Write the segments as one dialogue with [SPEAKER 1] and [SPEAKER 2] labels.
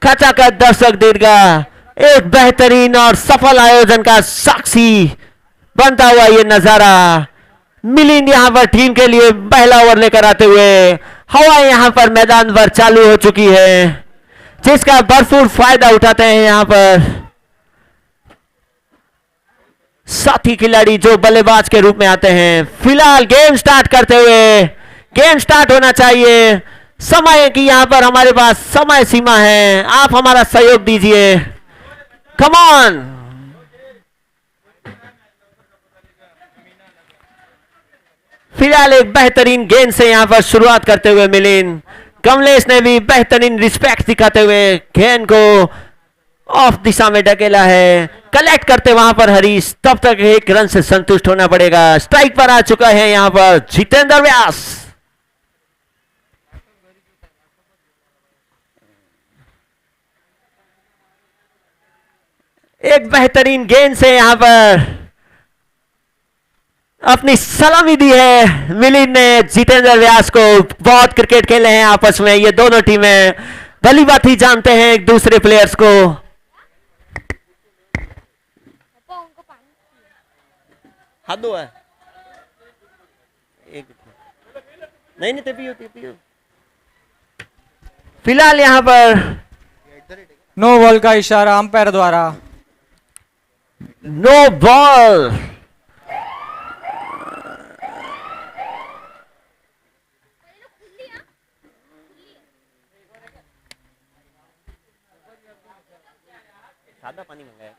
[SPEAKER 1] खचाखच दर्शक दीर्घा एक बेहतरीन और सफल आयोजन का साक्षी बनता हुआ ये नजारा। मिलिंद यहां पर टीम के लिए पहला ओवर लेकर आते हुए हवा यहां पर मैदान पर चालू हो चुकी है, जिसका भरपूर फायदा उठाते हैं यहां पर साथी खिलाड़ी जो बल्लेबाज के रूप में आते हैं। फिलहाल गेम स्टार्ट करते हुए, गेम स्टार्ट होना चाहिए। समय की यहां पर हमारे पास समय सीमा है, आप हमारा सहयोग दीजिए। Come on. फिलहाल एक बेहतरीन गेंद से यहां पर शुरुआत करते हुए मिलिंद, कमलेश ने भी बेहतरीन रिस्पेक्ट दिखाते हुए गेंद को ऑफ दिशा में ढकेला है। कलेक्ट करते वहां पर हरीश, तब तक एक रन से संतुष्ट होना पड़ेगा। स्ट्राइक पर आ चुका है यहां पर जितेंद्र व्यास। एक बेहतरीन गेंद से यहां पर अपनी सलामी दी है मिलिंद ने जितेंद्र व्यास को। बहुत क्रिकेट खेले हैं आपस में ये दोनों टीमें, भली बात ही जानते हैं एक दूसरे प्लेयर्स को। हाथ दो है एक नहीं नहीं पियो। फिलहाल यहां पर
[SPEAKER 2] नो बॉल का इशारा अंपायर द्वारा।
[SPEAKER 1] No ball. सादा पानी मंगाया,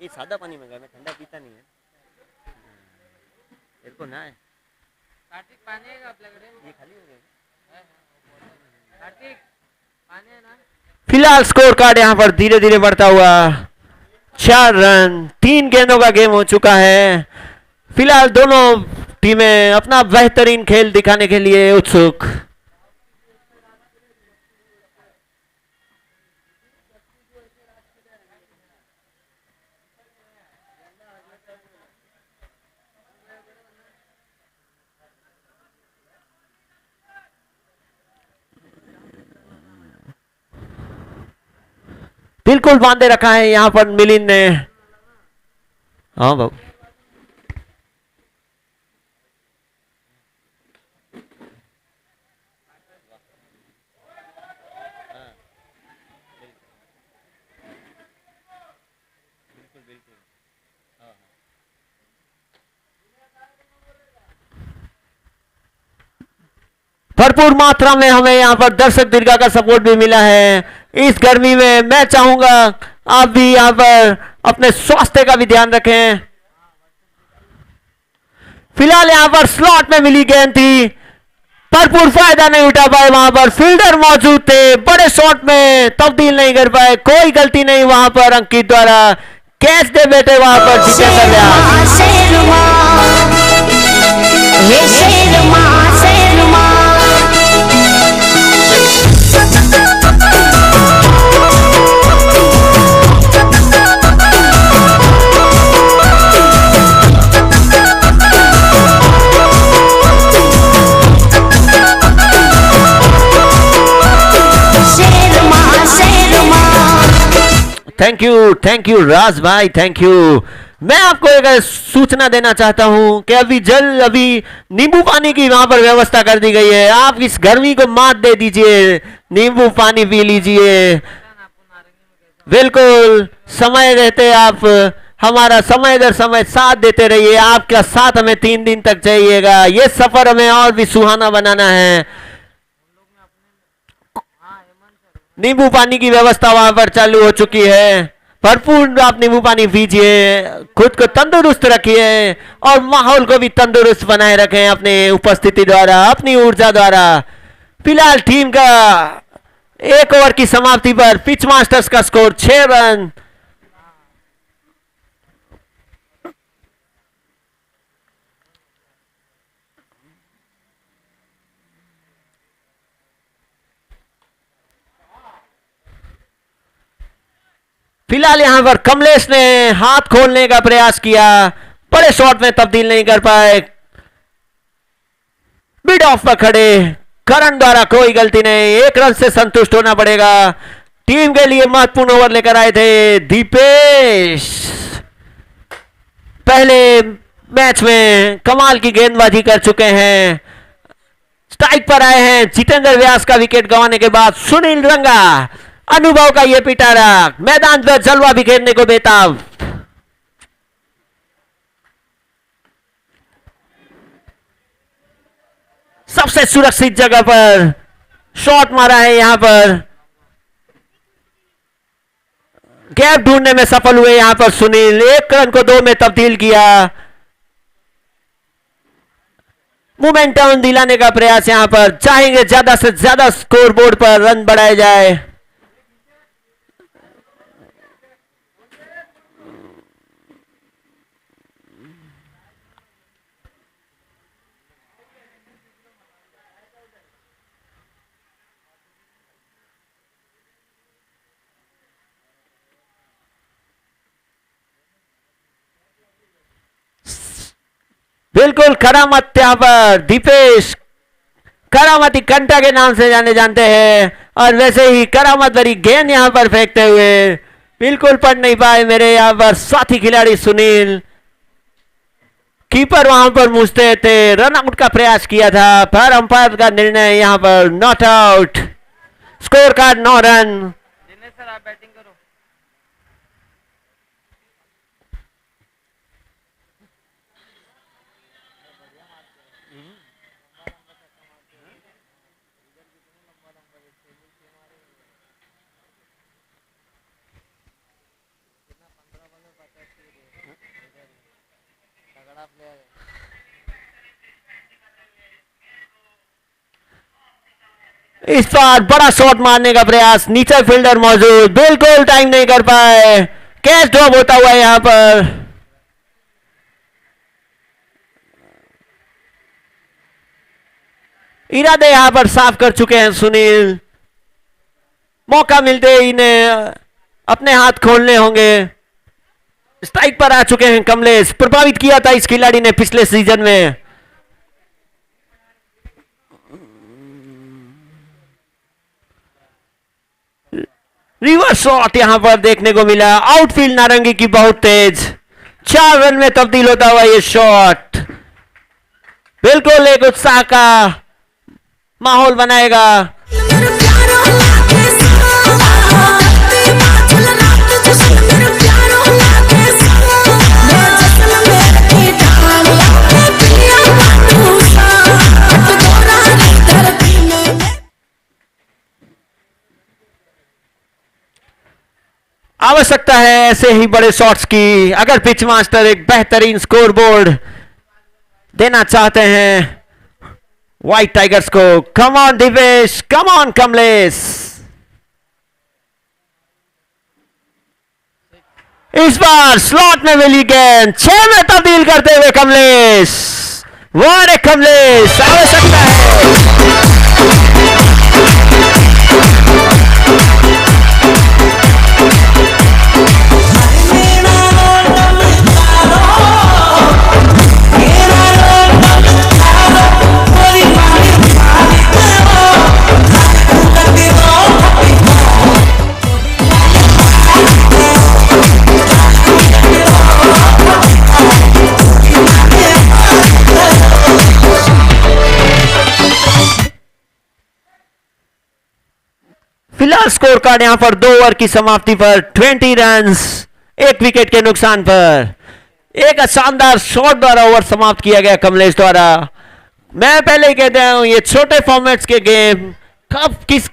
[SPEAKER 1] ये सादा पानी मंगाया, मैं ठंडा पीता नहीं है। मेरे को ना है कार्तिक पानी है आपल्याकडे, ये खाली हो गया कार्तिक पानी है ना। फिलहाल स्कोर कार्ड यहां पर धीरे धीरे बढ़ता हुआ 4 रन, 3 गेंदों का गेम हो चुका है। फिलहाल दोनों टीमें अपना बेहतरीन खेल दिखाने के लिए उत्सुक। बिल्कुल बांधे रखा है यहां पर मिलिंद ने। हाँ बाबू भरपूर मात्रा में हमें यहां पर दर्शक दीर्घा का सपोर्ट भी मिला है। इस गर्मी में मैं चाहूंगा आप भी यहां पर अपने स्वास्थ्य का भी ध्यान रखें। फिलहाल यहां पर स्लॉट में मिली गेंद थी, भरपूर फायदा नहीं उठा पाए, वहां पर फील्डर मौजूद थे, बड़े शॉट में तब्दील नहीं कर पाए। कोई गलती नहीं वहां पर अंकित द्वारा, कैच दे बैठे वहां पर जितेंद्र व्यास। थैंक यू राज भाई, थैंक यू। मैं आपको एक सूचना देना चाहता हूं कि अभी नींबू पानी की वहां पर व्यवस्था कर दी गई है। आप इस गर्मी को मात दे दीजिए, नींबू पानी पी लीजिए। बिल्कुल समय रहते आप हमारा समय दर समय साथ देते रहिए। आपका साथ हमें 3 दिन तक चाहिएगा, ये सफर हमें और भी सुहाना बनाना है। नींबू पानी की व्यवस्था वहां पर चालू हो चुकी है, भरपूर आप नींबू पानी पीजिए, खुद को तंदुरुस्त रखिए और माहौल को भी तंदुरुस्त बनाए रखें अपने उपस्थिति द्वारा, अपनी ऊर्जा द्वारा। फिलहाल टीम का 1 ओवर की समाप्ति पर पिच मास्टर्स का स्कोर 6 रन। फिलहाल यहां पर कमलेश ने हाथ खोलने का प्रयास किया, बड़े शॉट में तब्दील नहीं कर पाए। मिड ऑफ पर खड़े करण द्वारा कोई गलती नहीं, 1 रन से संतुष्ट होना पड़ेगा। टीम के लिए महत्वपूर्ण ओवर लेकर आए थे दीपेश। पहले मैच में कमाल की गेंदबाजी कर चुके हैं। स्ट्राइक पर आए हैं जितेंद्र व्यास का विकेट गंवाने के बाद सुनील रंगा। अनुभव का यह पिटारा मैदान पर जलवा बिखेरने को बेताब। सबसे सुरक्षित जगह पर शॉट मारा है। यहां पर गैप ढूंढने में सफल हुए यहां पर सुनील। 1 रन को 2 में तब्दील किया। मोमेंटम दिलाने का प्रयास यहां पर चाहेंगे ज्यादा से ज्यादा स्कोर बोर्ड पर रन बढ़ाए जाए। बिल्कुल करामत यहां पर दीपेश करामती कंटा के नाम से जानते हैं और वैसे ही करामत भरी गेंद यहां पर फेंकते हुए बिल्कुल पढ़ नहीं पाए मेरे यहां पर साथी खिलाड़ी सुनील। कीपर वहां पर मूछते थे। रन आउट का प्रयास किया था पर अंपायर का निर्णय यहां पर not out. Score card 9 run.
[SPEAKER 2] Sir आप बैटिंग करो।
[SPEAKER 1] इस बार बड़ा शॉट मारने का प्रयास। नीचे फील्डर मौजूद बिल्कुल टाइम नहीं कर पाए। कैच ड्रॉप होता हुआ यहां पर इरादे यहां पर साफ कर चुके हैं सुनील। मौका मिलते ही इन्हें अपने हाथ खोलने होंगे। स्ट्राइक पर आ चुके हैं कमलेश। प्रभावित किया था इस खिलाड़ी ने पिछले सीजन में। रिवर्स शॉट यहां पर देखने को मिला। आउटफील्ड नारंगी की बहुत तेज। 4 रन में तब्दील होता हुआ ये शॉट बिल्कुल एक उत्साह का माहौल बनाएगा। आवश्यकता है ऐसे ही बड़े शॉट्स की अगर पिच मास्टर एक बेहतरीन स्कोर बोर्ड देना चाहते हैं व्हाइट टाइगर्स को। Come on Divesh, come on Kamlesh. इस बार स्लॉट में मिली गेंद 6 में तब्दील करते हुए कमलेश। वाह कमलेश, आवश्यकता है। फिलहाल स्कोर कार्ड यहां पर 2 ओवर की समाप्ति पर 20 रन्स 1 विकेट के नुकसान पर। एक शानदार शॉट द्वारा ओवर समाप्त किया गया कमलेश द्वारा। मैं पहले ही कहता हूं ये छोटे फॉर्मेट्स के गेम कब किस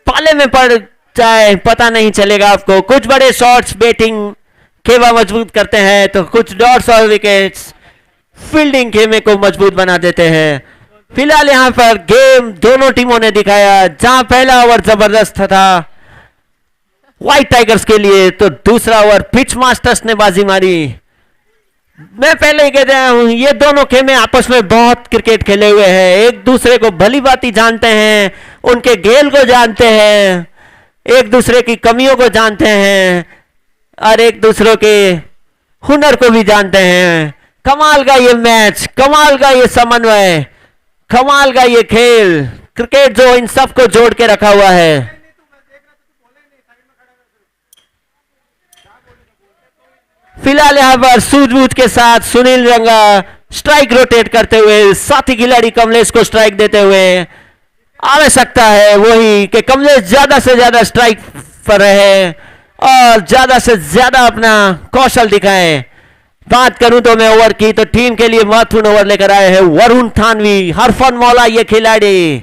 [SPEAKER 1] पाले में पड़ जाए पता नहीं चलेगा आपको। कुछ बड़े शॉट्स बैटिंग खेमा मजबूत करते हैं तो कुछ डॉट्स और विकेट्स फील्डिंग खेमे को मजबूत बना देते हैं। फिलहाल यहां पर गेम दोनों टीमों ने दिखाया। जहां पहला ओवर जबरदस्त था व्हाइट टाइगर्स के लिए तो दूसरा ओवर पिच मास्टर्स ने बाजी मारी। मैं पहले ही कहता हूं ये दोनों खेमे आपस में बहुत क्रिकेट खेले हुए हैं। एक दूसरे को भली भांति जानते हैं, उनके खेल को जानते हैं, एक दूसरे की कमियों को जानते हैं और एक दूसरे के हुनर को भी जानते हैं। कमाल का ये मैच, कमाल का ये समन्वय, कमाल का ये खेल, क्रिकेट जो इन सबको जोड़ के रखा हुआ है। फिलहाल यहाँ पर सूझबूझ के साथ सुनील रंगा स्ट्राइक रोटेट करते हुए साथी खिलाड़ी कमलेश को स्ट्राइक देते हुए आवश्यकता है वही कि कमलेश ज्यादा से ज्यादा स्ट्राइक पर रहे और ज्यादा से ज्यादा अपना कौशल दिखाएं। बात करूं तो मैं ओवर की तो टीम के लिए महत्वपूर्ण ओवर लेकर आए हैं वरुण थानवी, हरफन मौला ये खिलाड़ी।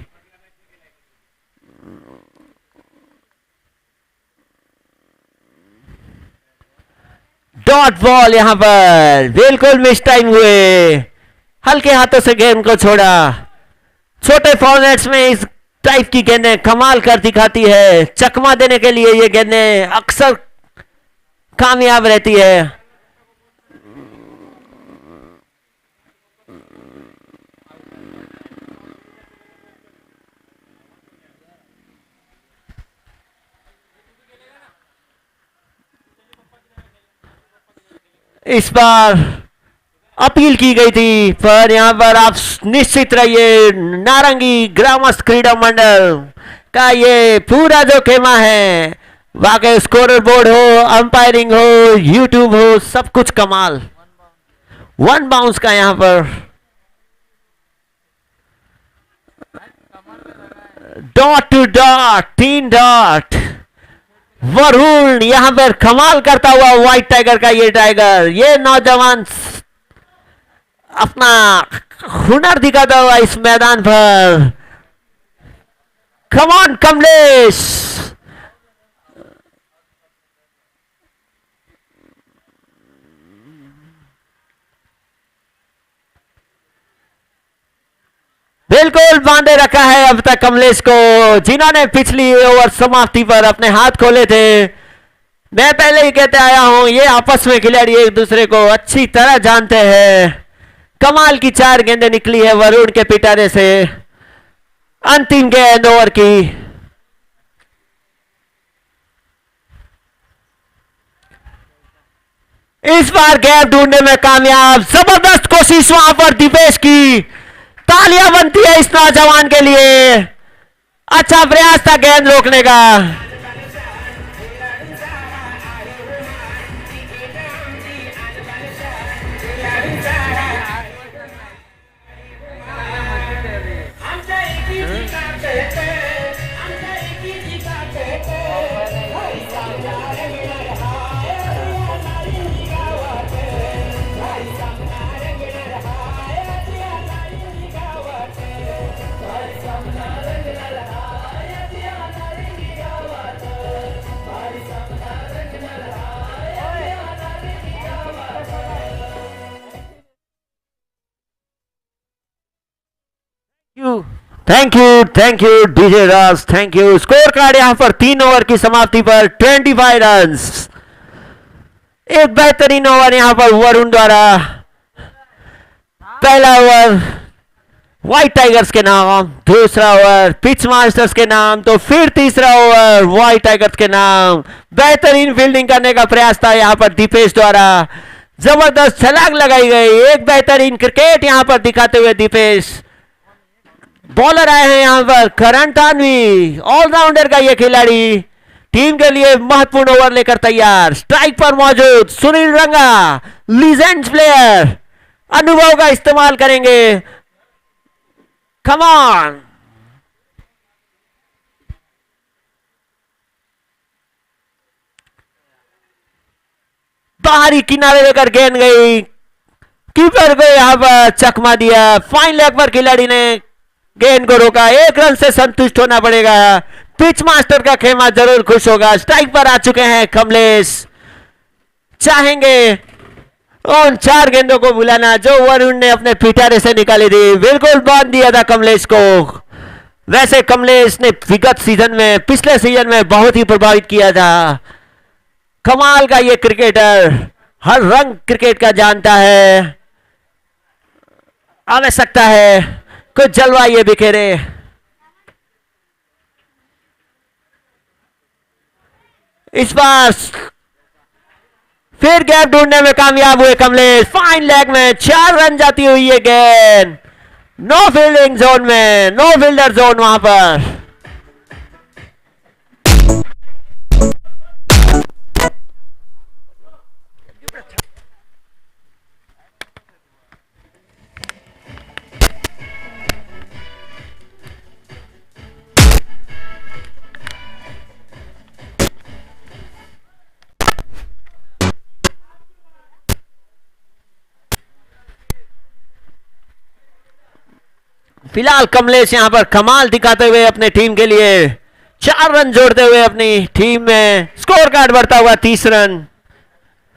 [SPEAKER 1] डॉट बॉल यहां पर बिल्कुल मिस टाइम हुए, हल्के हाथों से गेंद को छोड़ा। छोटे फॉर्मेट्स में इस टाइप की गेंदें कमाल कर दिखाती है, चकमा देने के लिए ये गेंदें अक्सर कामयाब रहती है। इस बार अपील की गई थी पर यहां पर आप निश्चित रहिए नारंगी ग्रामस्थ क्रीडा मंडल का ये पूरा जो खेमा है, वाकई स्कोर बोर्ड हो, अंपायरिंग हो, यूट्यूब हो, सब कुछ कमाल। वन बाउंस का यहां पर dot to dot, 3 dot. Varun यहां पर कमाल करता हुआ व्हाइट टाइगर का ये टाइगर, ये नौजवान अपना हुनर दिखाता हुआ इस मैदान पर। कम ऑन कमलेश, बिल्कुल बांधे रखा है अब तक कमलेश को, जिन्होंने पिछली ओवर समाप्ति पर अपने हाथ खोले थे। मैं पहले ही कहते आया हूं ये आपस में खिलाड़ी एक दूसरे को अच्छी तरह जानते हैं। कमाल की 4 गेंदें निकली है वरुण के पिटारे से। अंतिम गेंद ओवर की। इस बार गैप ढूंढने में कामयाब, जबरदस्त कोशिश वहां पर दीपेश की, तालियां बनती है इस नौजवान के लिए। अच्छा प्रयास था गेंद रोकने का। Thank you DJ Raj, thank you. Score card यहां पर 3 ओवर की समाप्ति पर 25 रन्स। एक बेहतरीन ओवर यहां पर वरुण द्वारा। पहला ओवर व्हाइट टाइगर्स के नाम, दूसरा ओवर पिच मास्टर्स के नाम, तो फिर तीसरा ओवर व्हाइट टाइगर्स के नाम। बेहतरीन फील्डिंग करने का प्रयास था यहां पर दीपेश द्वारा, जबरदस्त छलांग लगाई गई। एक बेहतरीन क्रिकेट यहां पर दिखाते हुए दीपेश। बॉलर आए हैं यहां पर करण तानवी, ऑलराउंडर का यह खिलाड़ी, टीम के लिए महत्वपूर्ण ओवर लेकर तैयार। स्ट्राइक पर मौजूद सुनील रंगा, लीजेंड प्लेयर, अनुभव का इस्तेमाल करेंगे। कम ऑन, बाहरी किनारे लेकर गेंद गई, कीपर को यहां पर चकमा दिया। फाइन लेग पर खिलाड़ी ने गेंद को रोका, 1 रन से संतुष्ट होना पड़ेगा। पिच मास्टर का खेमा जरूर खुश होगा। स्ट्राइक पर आ चुके हैं कमलेश, चाहेंगे उन 4 गेंदों को बुलाना जो वरुण ने अपने पिटारे से निकाली थी। बिल्कुल बांध दिया था कमलेश को। वैसे कमलेश ने विगत सीजन में, पिछले सीजन में बहुत ही प्रभावित किया था। कमाल का ये क्रिकेटर, हर रंग क्रिकेट का जानता है। आवश्यकता है कुछ जलवा ये बिखेरे। इस बार फिर गैप ढूंढने में कामयाब हुए कमलेश। फाइन लेग में 4 रन जाती हुई ये गेंद, नो फील्डिंग जोन में, नो फील्डर जोन वहां पर। फिलहाल कमलेश यहां पर कमाल दिखाते हुए अपने टीम के लिए 4 रन जोड़ते हुए अपनी टीम में स्कोर कार्ड बढ़ता हुआ 30 रन।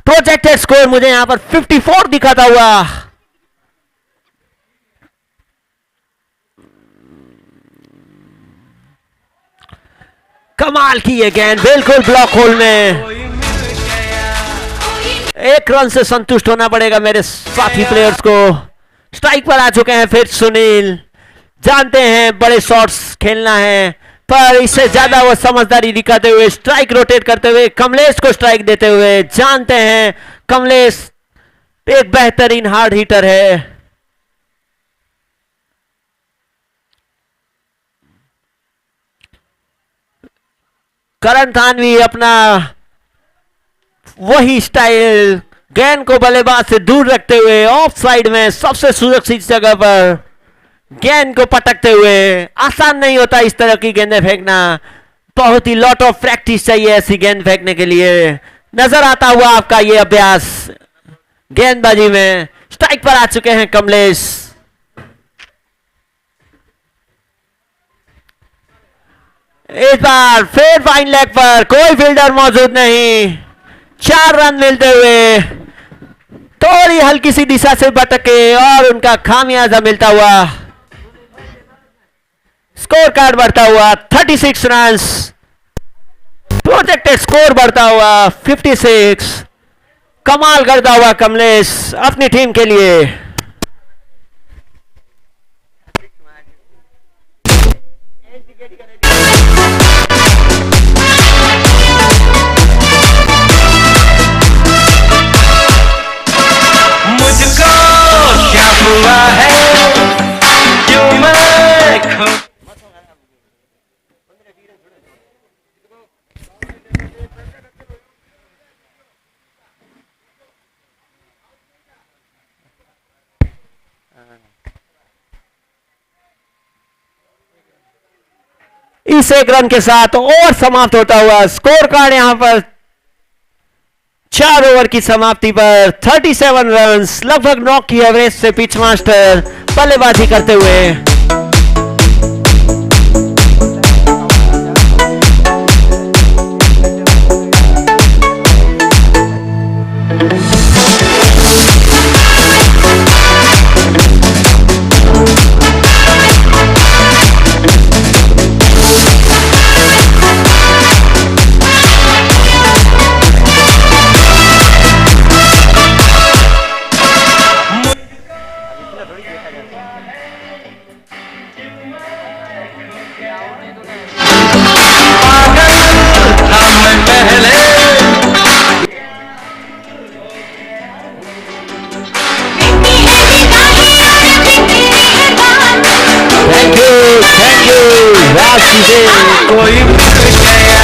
[SPEAKER 1] प्रोजेक्टेड स्कोर मुझे यहां पर 54 दिखाता हुआ। कमाल की ये गेंद बिल्कुल ब्लॉक होल में। 1 रन से संतुष्ट होना पड़ेगा मेरे साथी प्लेयर्स को। स्ट्राइक पर आ चुके हैं फिर सुनील। जानते हैं बड़े शॉट्स खेलना है, पर इससे ज्यादा वो समझदारी दिखाते हुए स्ट्राइक रोटेट करते हुए कमलेश को स्ट्राइक देते हुए। जानते हैं कमलेश एक बेहतरीन हार्ड हिटर है। करण थानवी अपना वही स्टाइल, गेंद को बल्लेबाज से दूर रखते हुए ऑफ साइड में सबसे सुरक्षित जगह पर गेंद को पटकते हुए। आसान नहीं होता इस तरह की गेंदें फेंकना, बहुत ही लॉट ऑफ प्रैक्टिस चाहिए ऐसी गेंद फेंकने के लिए। नजर आता हुआ आपका ये अभ्यास गेंदबाजी में। स्ट्राइक पर आ चुके हैं कमलेश। इस बार फिर फाइन लेग पर कोई फील्डर मौजूद नहीं। 4 रन मिलते हुए थोड़ी हल्की सी दिशा से भटके और उनका खामियाजा मिलता हुआ। स्कोर कार्ड बढ़ता हुआ 36 रन। प्रोजेक्टेड स्कोर बढ़ता हुआ 56। कमाल करता हुआ कमलेश अपनी टीम के लिए।
[SPEAKER 3] मुझको क्या हुआ है, क्यों मैं खो।
[SPEAKER 1] इस 1 रन के साथ ओवर समाप्त होता हुआ स्कोर कार्ड यहां पर 4 ओवर की समाप्ति पर 37 रन, लगभग 9 की एवरेज से पिच मास्टर बल्लेबाजी करते हुए।
[SPEAKER 3] कोई मिल गया,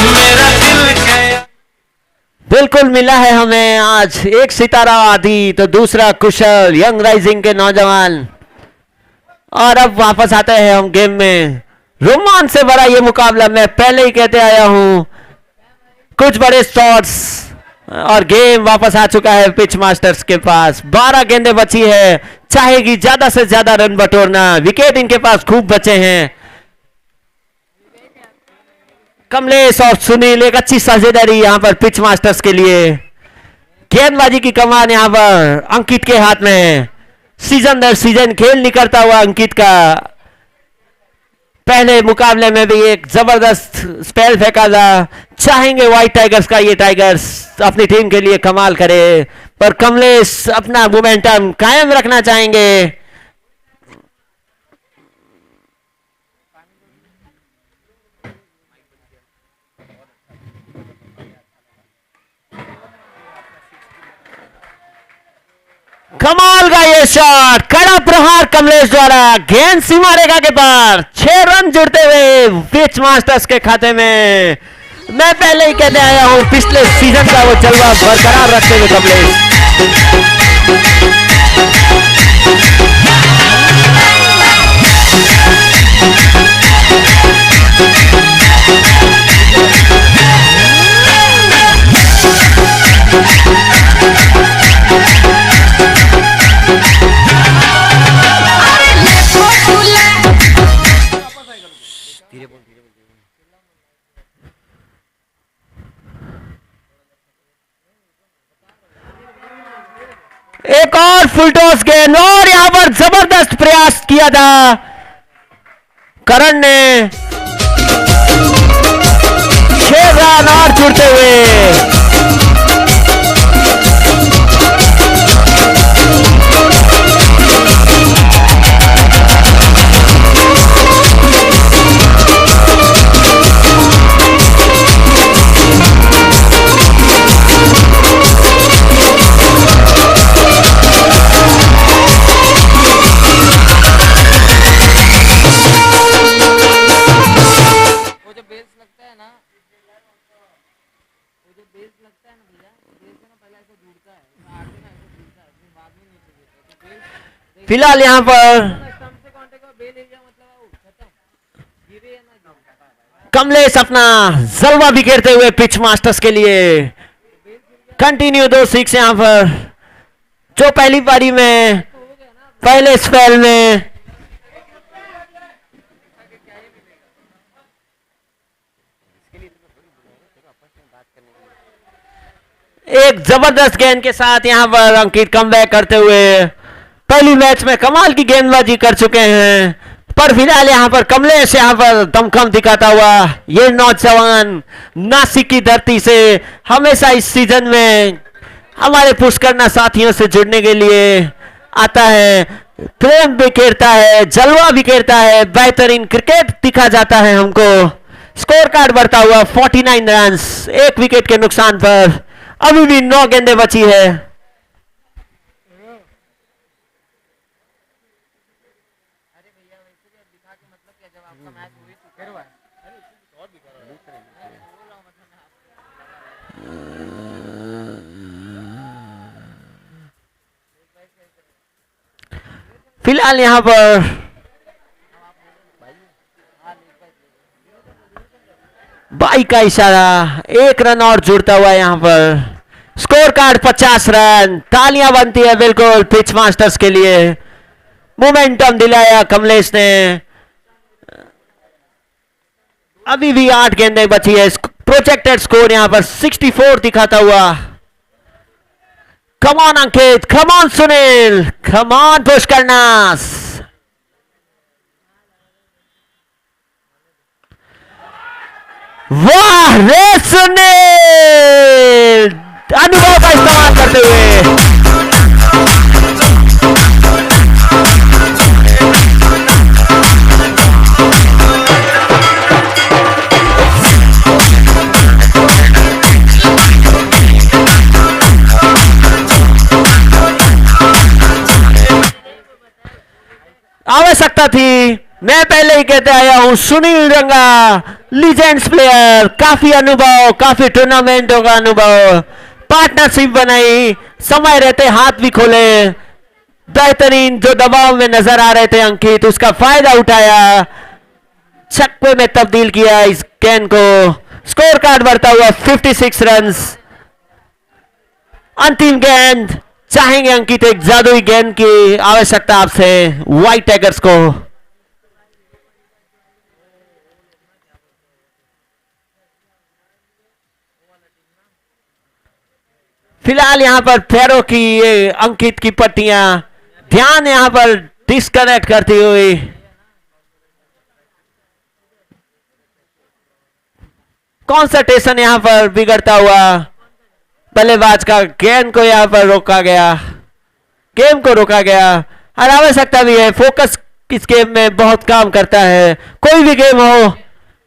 [SPEAKER 3] मेरा दिल गया।
[SPEAKER 1] बिल्कुल मिला है हमें आज एक सितारा आदि तो दूसरा कुशल यंग राइजिंग के नौजवान। और अब वापस आते हैं हम गेम में। रोमांच से भरा ये मुकाबला मैं पहले ही कहते आया हूं, कुछ बड़े शॉट्स और गेम वापस आ चुका है पिच मास्टर्स के पास। 12 गेंदें बची है, चाहेगी ज्यादा से ज्यादा रन बटोरना। विकेट इनके पास खूब बचे हैं। कमलेश और सुनील एक अच्छी साझेदारी यहां पर पिच मास्टर्स के लिए। गेंदबाजी की कमान यहां पर अंकित के हाथ में। सीजन दर सीजन खेल निकलता हुआ अंकित का पहले मुकाबले में भी एक जबरदस्त स्पेल फेंका था। चाहेंगे व्हाइट टाइगर्स का ये टाइगर्स अपनी टीम के लिए कमाल करे, पर कमलेश अपना मोमेंटम कायम रखना चाहेंगे। कमाल का ये शॉट, कड़ा प्रहार कमलेश द्वारा, गेंद सीमा रेखा के पार। 6 रन जुड़ते हुए पिच मास्टर्स के खाते में। मैं पहले ही कहते आया हूं पिछले सीजन का वो जलवा बरकरार रखते हुए कमलेश। एक और फुल टॉस गेंद और यहां पर जबरदस्त प्रयास किया था करण ने। 6 रन और जुड़ते हुए फिलहाल यहां पर कमलेश अपना जलवा बिखेरते हुए पिच मास्टर्स के लिए कंटिन्यू 2 6 यहां पर, जो पहली पारी में पहले स्पेल में एक जबरदस्त गेंद के साथ यहां पर अंकित कमबैक करते हुए पहली मैच में कमाल की गेंदबाजी कर चुके हैं। पर फिलहाल यहां पर कमलेश यहां पर दमखम दिखाता हुआ ये नौजवान नासिक की धरती से हमेशा इस सीजन में हमारे पुश करना साथियों से जुड़ने के लिए आता है, प्रेम बिखेरता है, जलवा बिखेरता है, बेहतरीन क्रिकेट दिखा जाता है हमको। स्कोर कार्ड बढ़ता हुआ 49 रन, 1 विकेट के नुकसान पर अभी भी 9 गेंदें बची है। फिलहाल यहां पर बाई का इशारा, 1 रन और जुड़ता हुआ यहां पर स्कोर कार्ड 50 रन। तालियां बनती है बिल्कुल पिच मास्टर्स के लिए, मोमेंटम दिलाया कमलेश ने। अभी भी 8 गेंदें बची है, प्रोजेक्टेड स्कोर यहां पर 64 दिखाता हुआ। Come on Ankit, come on Sunil, come on push करना। वाह रे सुनील, अनुभव का इस्तेमाल करते हुए आवश्यकता थी, मैं पहले ही कहते आया हूं सुनील रंगा लीजेंड्स प्लेयर, काफी अनुभव, काफी टूर्नामेंटों का अनुभव, पार्टनरशिप बनाई, समय रहते हाथ भी खोले, बेहतरीन जो दबाव में नजर आ रहे थे अंकित उसका फायदा उठाया, छक्के में तब्दील किया इस गेंद को। स्कोर कार्ड बढ़ता हुआ 56 रन। अंतिम गेंद चाहेंगे अंकित, एक जादुई गेंद की आवश्यकता आपसे व्हाइट टाइगर्स को। फिलहाल यहां पर पैरों की ये अंकित की पट्टियां ध्यान यहां पर डिस्कनेक्ट करती हुई कॉन्संट्रेशन यहां पर बिगड़ता हुआ बल्लेबाज का गेंद को यहां पर रोका गया, गेम को रोका गया। और आवश्यकता भी है, फोकस इस गेम में बहुत काम करता है, कोई भी गेम हो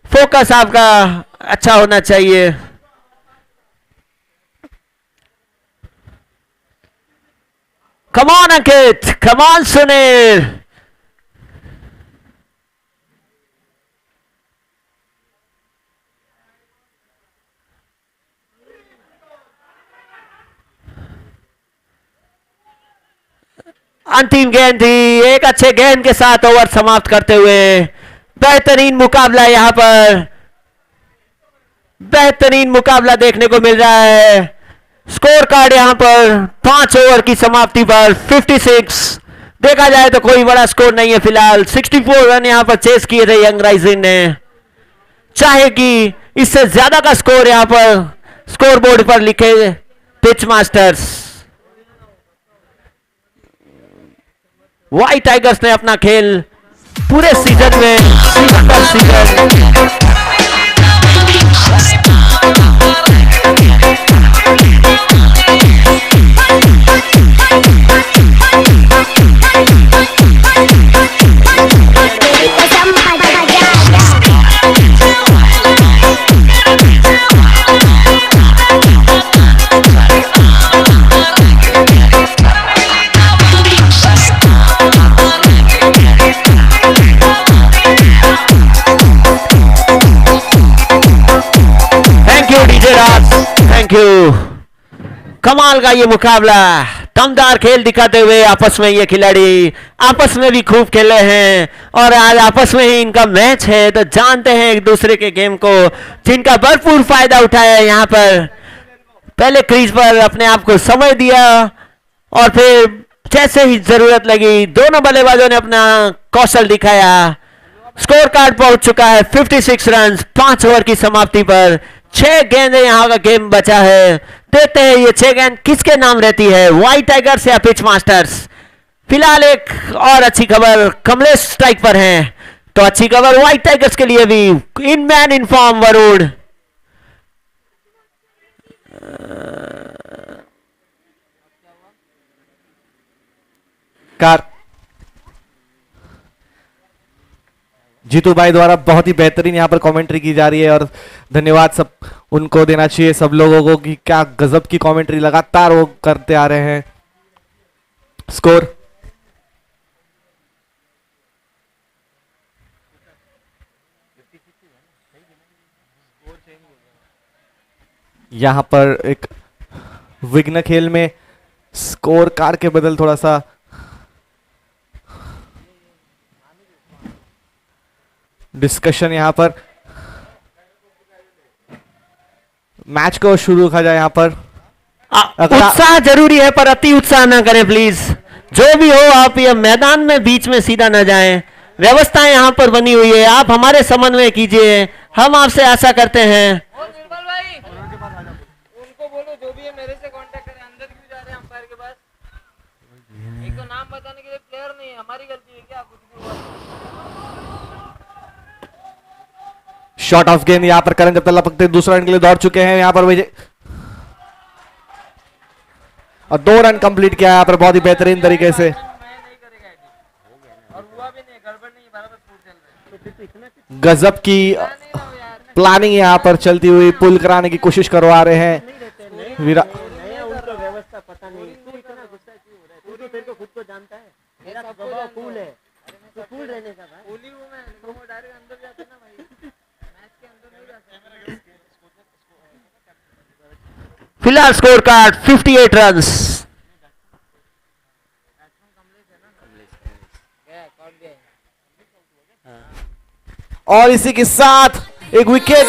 [SPEAKER 1] फोकस आपका अच्छा होना चाहिए। Come on Ankit, come on Sunil. अंतिम गेंद थी, एक अच्छे गेंद के साथ ओवर समाप्त करते हुए बेहतरीन मुकाबला यहां पर, बेहतरीन मुकाबला देखने को मिल रहा है। स्कोर कार्ड यहां पर 5 ओवर की समाप्ति पर 56, देखा जाए तो कोई बड़ा स्कोर नहीं है फिलहाल। 64 रन यहां पर चेस किए थे यंग राइजिंग ने, चाहे कि इससे ज्यादा का स्कोर यहां पर स्कोर बोर्ड पर लिखे पिच मास्टर्स। वाइट टाइगर्स ने अपना खेल पूरे सीजन में सीजन थैंक यू। कमाल का ये मुकाबला, दमदार खेल दिखाते हुए आपस में ये खिलाड़ी आपस में भी खूब खेले हैं और आज आपस में ही इनका मैच है, तो जानते हैं एक दूसरे के गेम को, जिनका भरपूर फायदा उठाया यहाँ पर। पहले क्रीज पर अपने आप को समय दिया और फिर जैसे ही जरूरत लगी दोनों बल्लेबाजों ने अपना कौशल दिखाया। स्कोर कार्ड पहुंच चुका है 56 रन 5 ओवर की समाप्ति पर। 6 गेंदें यहाँ का गेम बचा है, देखते हैं ये 6 गेंद किसके नाम रहती है, व्हाइट टाइगर्स या पिच मास्टर्स। फिलहाल एक और अच्छी खबर, कमलेश स्ट्राइक पर हैं, तो अच्छी खबर व्हाइट टाइगर्स के लिए भी। In man in form Varun.
[SPEAKER 4] कार जीतू भाई द्वारा बहुत ही बेहतरीन यहाँ पर कमेंट्री की जा रही है और धन्यवाद सब उनको देना चाहिए, सब लोगों को, कि क्या गजब की कमेंट्री लगातार वो करते आ रहे हैं। स्कोर यहाँ पर एक विघ्न खेल में स्कोर कार्ड के बदल थोड़ा सा डिस्कशन यहाँ पर। मैच को शुरू रखा जाए यहाँ पर।
[SPEAKER 1] उत्साह जरूरी है पर अति उत्साह ना करें प्लीज। जो भी हो आप ये मैदान में बीच में सीधा ना जाएं, व्यवस्थाएं यहाँ पर बनी हुई है, आप हमारे समन्वय कीजिए, हम आपसे आशा करते हैं।
[SPEAKER 2] निर्मल भाई उनको बोलो जो भी है मेरे से कांटेक्ट करें। अंदर क्यों जा रहे हैं अंपायर के पास? एक तो नाम बताने के लिए प्लेयर नहीं है, हमारी गलती है क्या? कुछ भी हुआ
[SPEAKER 4] शॉट ऑफ गेंद यहाँ पर करण जब तक लपकते दूसरा रन के लिए दौड़ चुके हैं यहाँ पर विजय, और 2 रन कंप्लीट किया यहाँ पर बहुत ही बेहतरीन तरीके से। गजब की प्लानिंग यहाँ पर चलती हुई, पुल कराने की कोशिश करवा रहे हैं विराट।
[SPEAKER 1] व्यवस्था पता नहीं तू इतना गुस्सा क्यों हो रहा है, तू तो तेरे को खुद को जानता है मेरा स्वभाव कूल है, तो कूल रहने का भाई। कूल ही हूं मैं, तो वो डायरेक्ट अंदर जाते ना भाई, मैच के अंदर नहीं जाते। फिलहाल स्कोर कार्ड 58 रन्स।
[SPEAKER 4] और इसी के साथ एक विकेट।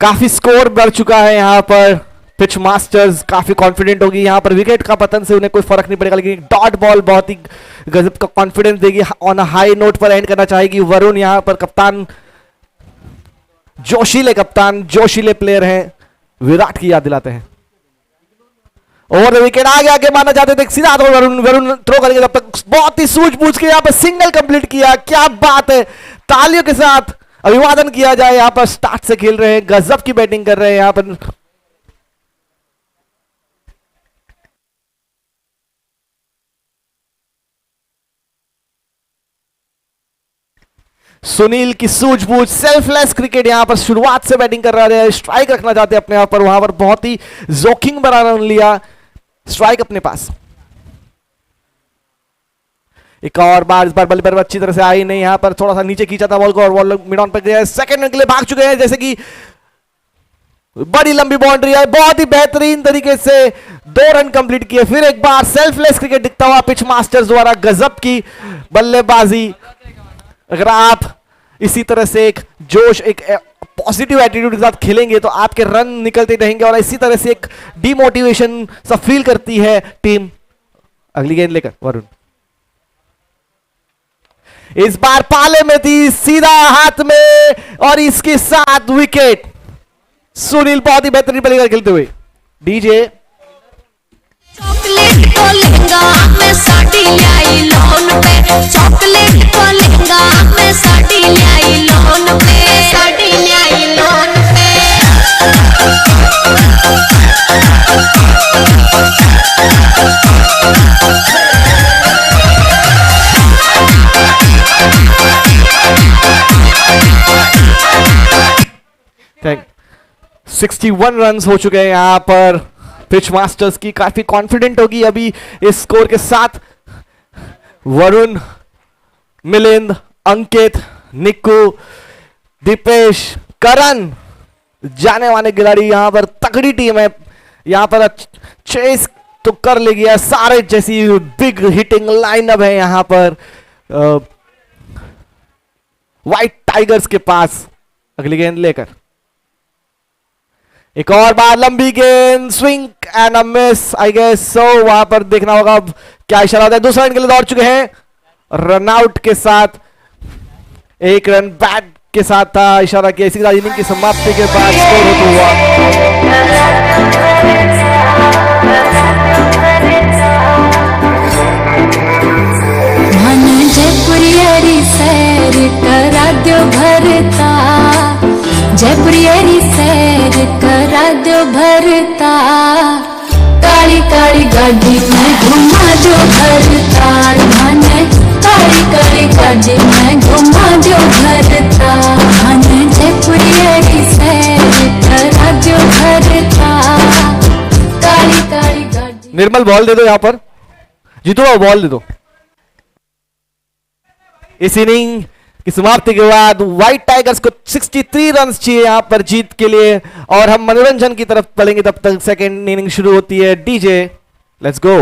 [SPEAKER 4] काफी स्कोर बढ़ चुका है यहाँ पर। पिच मास्टर्स काफी कॉन्फिडेंट होगी यहाँ पर, विकेट का पतन से उन्हें कोई फर्क नहीं पड़ेगा, लेकिन डॉट बॉल बहुत ही गजब का कॉन्फिडेंस देगी, ऑन अ हाई नोट पर एंड करना चाहेगी। वरुण यहाँ पर कप्तान, जोशीले प्लेयर हैं, विराट की याद दिलाते हैं। ओवर द विकेट आगे मारना चाहते थे, सीधा वरुण थ्रो करेंगे, तब तक बहुत ही सूझबूझ के यहाँ पर सिंगल कंप्लीट किया। क्या बात है, तालियों के साथ अभिवादन किया जाए। यहाँ पर स्टार्ट से खेल रहे हैं, गजब की बैटिंग कर रहे हैं यहाँ पर। सुनील की सूझबूझ, सेल्फलेस क्रिकेट यहाँ पर शुरुआत से बैटिंग कर रहे हैं, स्ट्राइक रखना चाहते हैं अपने आप पर, वहां पर बहुत ही जोखिम भरा रन लिया, स्ट्राइक अपने पास। एक और बार, इस बार बल्ले पर अच्छी तरह से आई नहीं, यहां पर थोड़ा सा नीचे खींचा था बॉल को और बॉल मिड ऑन पर गया। सेकंड रन के लिए भाग चुके हैं, जैसे कि बड़ी लंबी बाउंड्री है, बहुत ही बेहतरीन तरीके से 2 रन कंप्लीट किए। फिर एक बार सेल्फलेस क्रिकेट दिखता हुआ पिच मास्टर्स द्वारा, गजब की बल्लेबाजी। अगर आप इसी तरह से एक जोश, एक पॉजिटिव एटीट्यूड के साथ खेलेंगे तो आपके रन निकलते रहेंगे और इसी तरह से एक डिमोटिवेशन सा फील करती है टीम। अगली गेंद लेकर वरुण, इस बार पाले में थी, सीधा हाथ में और इसके साथ विकेट। सुनील बहुत ही बेहतरीन बल्लेबाजी खेलते हुए। डीजे
[SPEAKER 5] चॉकलेट को लहंगा मैं साड़ी लाई लोन पे, चॉकलेट को लहंगा मैं साड़ी लाई लोन पे, साड़ी लाई लोन पे।
[SPEAKER 4] थैंक 61 रन्स हो चुके हैं यहां पर। पिच मास्टर्स की काफी कॉन्फिडेंट होगी अभी इस स्कोर के साथ। वरुण, मिलिंद, अंकित, निक्कू, दीपेश, करण, जाने वाले खिलाड़ी यहां पर। तगड़ी टीम है यहां पर, चेस तो कर लेगी यार, सारे जैसी बिग हिटिंग लाइनअप है यहां पर व्हाइट टाइगर्स के पास। अगली गेंद लेकर एक और बार लंबी गेंद, swing and a miss I guess so. वहां पर देखना होगा अब क्या इशारा होता है। दूसरा रन के लिए दौड़ चुके हैं, रनआउट के साथ। 1 रन बैट के साथ था, इशारा किया। इसी के साथ इनिंग की समाप्ति के बाद स्कोर होता हुआ
[SPEAKER 5] मन जयपुरियरी सैर करा दो भरता, जयपुरियरी सैर करा दो भरता, काली काली गाड़ी में घुमा दो भरता, मन काली काली गाड़ी में घुमा दो भरता, मन जयपुरियरी सैर करा दो भरता, काली काली गाड़ी।
[SPEAKER 4] निर्मल बॉल दे दो यहां पर, जीतो बॉल दे दो। इस इनिंग की समाप्ति के बाद व्हाइट टाइगर्स को 63 रन चाहिए यहां पर जीत के लिए, और हम मनोरंजन की तरफ पड़ेंगे तब तक सेकेंड इनिंग शुरू होती है। DJ let's go.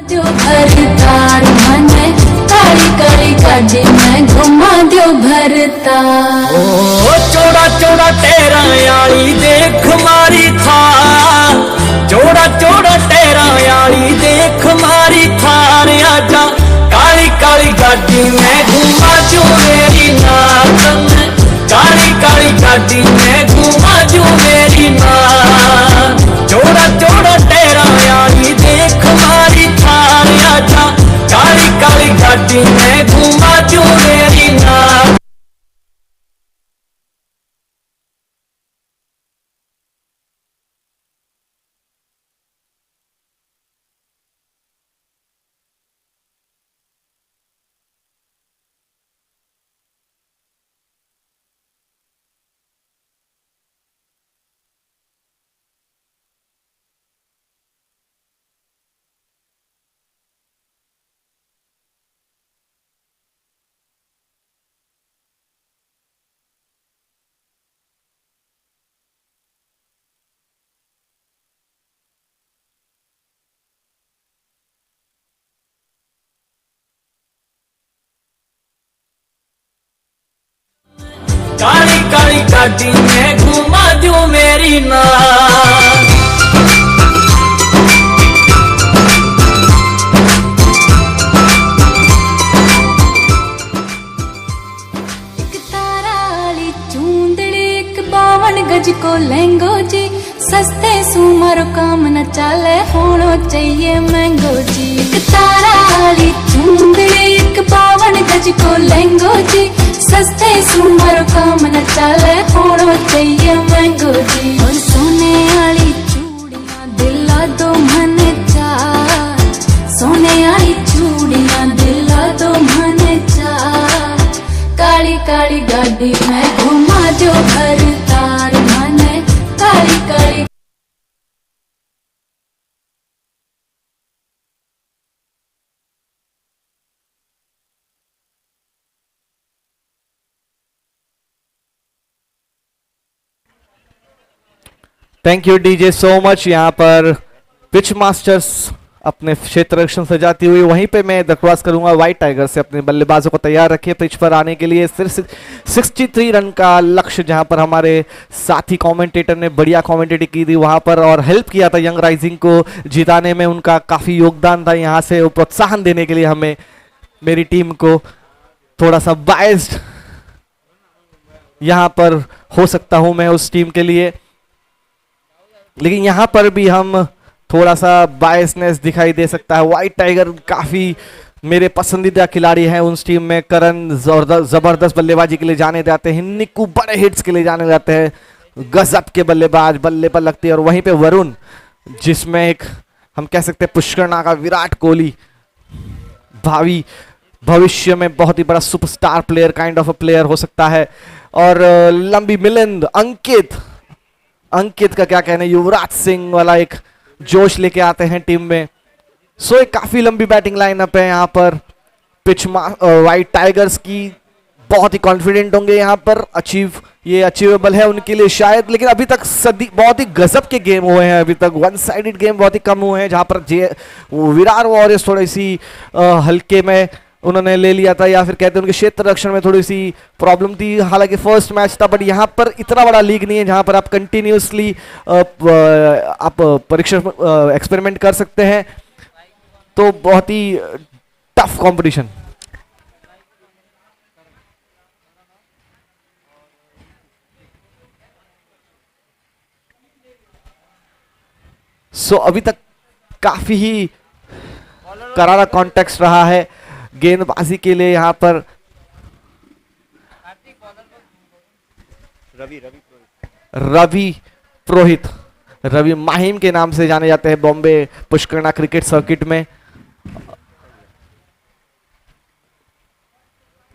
[SPEAKER 5] जो भरता मन काली काली गाड़ी में घुमा दो भरता।
[SPEAKER 3] ओ चौड़ा चौड़ा टेरा याली देख मारी थार, चौड़ा चौड़ा टेरा याली देख मारी थार, आजा काली काली गाड़ी में घुमा जो मेरी नातन, काली काली गाड़ी में घुमा जो मेरी नात, चौड़ा चौड़ा टेरा याली देख मारी थार, आजा काली काली गाड़ी में घुमा जो मेरी नात। काली काली गाड़ी में घुमा दो मेरी नात।
[SPEAKER 5] एक तारा वाली चूंदड़ी, एक 52 गज को लहंगो जी, सस्ते सुमर काम न चले होनो चाहिए महंगो जी। एक तारा वाली चूंदड़ी, एक 52 गज को लहंगो जी, सस्ते सुमर काम न चले होनो चाहिए महंगो जी। और सोने वाली चूड़ियां दिला दो मन चार, सोने वाली चूड़ियां दिला दो मन चार, काली काली गाड़ी में घुमा जो भरतार, मन काली काली
[SPEAKER 4] thank you DJ so much. यहाँ पर पिच मास्टर्स अपने क्षेत्र रक्षण से जाती हुई वहीं पे मैं दरख्वास्त करूंगा व्हाइट टाइगर से अपने बल्लेबाजों को तैयार रखिए पिच पर आने के लिए। सिर्फ 63 रन का लक्ष्य, जहां पर हमारे साथी कमेंटेटर ने बढ़िया कमेंटेटिंग की थी वहां पर और हेल्प किया था यंग राइजिंग को जिताने में, उनका काफी योगदान था। यहां से वो प्रोत्साहन देने के लिए हमें, मेरी टीम को थोड़ा सा बायस्ड यहां पर हो सकता हूं मैं उस टीम के लिए, लेकिन यहां पर भी हम थोड़ा सा बायसनेस दिखाई दे सकता है। व्हाइट टाइगर काफी मेरे पसंदीदा खिलाड़ी हैं उस टीम में। करण जबरदस्त बल्लेबाजी के लिए जाने जाते हैं, निक्कू बड़े हिट्स के लिए जाने जाते हैं, गजब के बल्लेबाज बल्ले पर लगते हैं। और वहीं पे वरुण, जिसमें एक हम कह सकते हैं पुष्कर नागा, विराट कोहली भावी भविष्य में बहुत ही बड़ा superstar player, kind of a player हो सकता है। और लंबी मिलिंद, अंकित का क्या कहना है, युवराज सिंह वाला एक जोश लेके आते हैं टीम में। सो एक काफी लंबी बैटिंग लाइनअप है यहाँ पर। पिच व्हाइट टाइगर्स की बहुत ही कॉन्फिडेंट होंगे यहाँ पर, ये अचीवेबल है उनके लिए शायद, लेकिन अभी तक बहुत ही गजब के गेम हुए हैं। अभी तक वन साइडेड गेम बहुत ही कम हुए हैं, जहां पर विराट वॉरियर्स थोड़ी सी हल्के में उन्होंने ले लिया था, या फिर कहते हैं उनके क्षेत्र रक्षण में थोड़ी सी प्रॉब्लम थी। हालांकि फर्स्ट मैच था, बट यहाँ पर इतना बड़ा लीग नहीं है जहां पर आप कंटिन्यूसली आप परीक्षा एक्सपेरिमेंट कर सकते हैं, तो बहुत ही टफ कंपटीशन। सो अभी तक काफी ही करारा कॉन्टेक्स्ट रहा है गेंदबाजी के लिए यहाँ पर। रवि पुरोहित, रवि माहिम के नाम से जाने जाते हैं बॉम्बे पुष्करना क्रिकेट सर्किट में।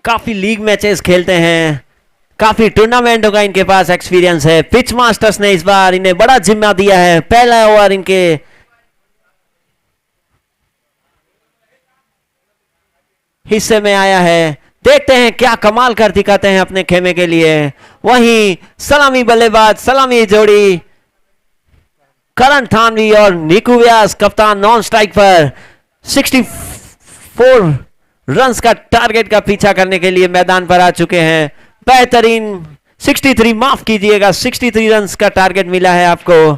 [SPEAKER 1] काफी लीग मैचेस खेलते हैं, काफी टूर्नामेंटों का इनके पास एक्सपीरियंस है। पिच मास्टर्स ने इस बार इन्हें बड़ा जिम्मा दिया है। पहला ओवर इनके हिस्से में आया है, देखते हैं क्या कमाल कर दिखाते हैं अपने खेमे के लिए। वहीं सलामी बल्लेबाज, सलामी जोड़ी करण थानवी और निकू व्यास कप्तान नॉन स्ट्राइक पर 64 रन्स का टारगेट का पीछा करने के लिए मैदान पर आ चुके हैं। बेहतरीन 63, माफ कीजिएगा 63 रन्स का टारगेट मिला है आपको।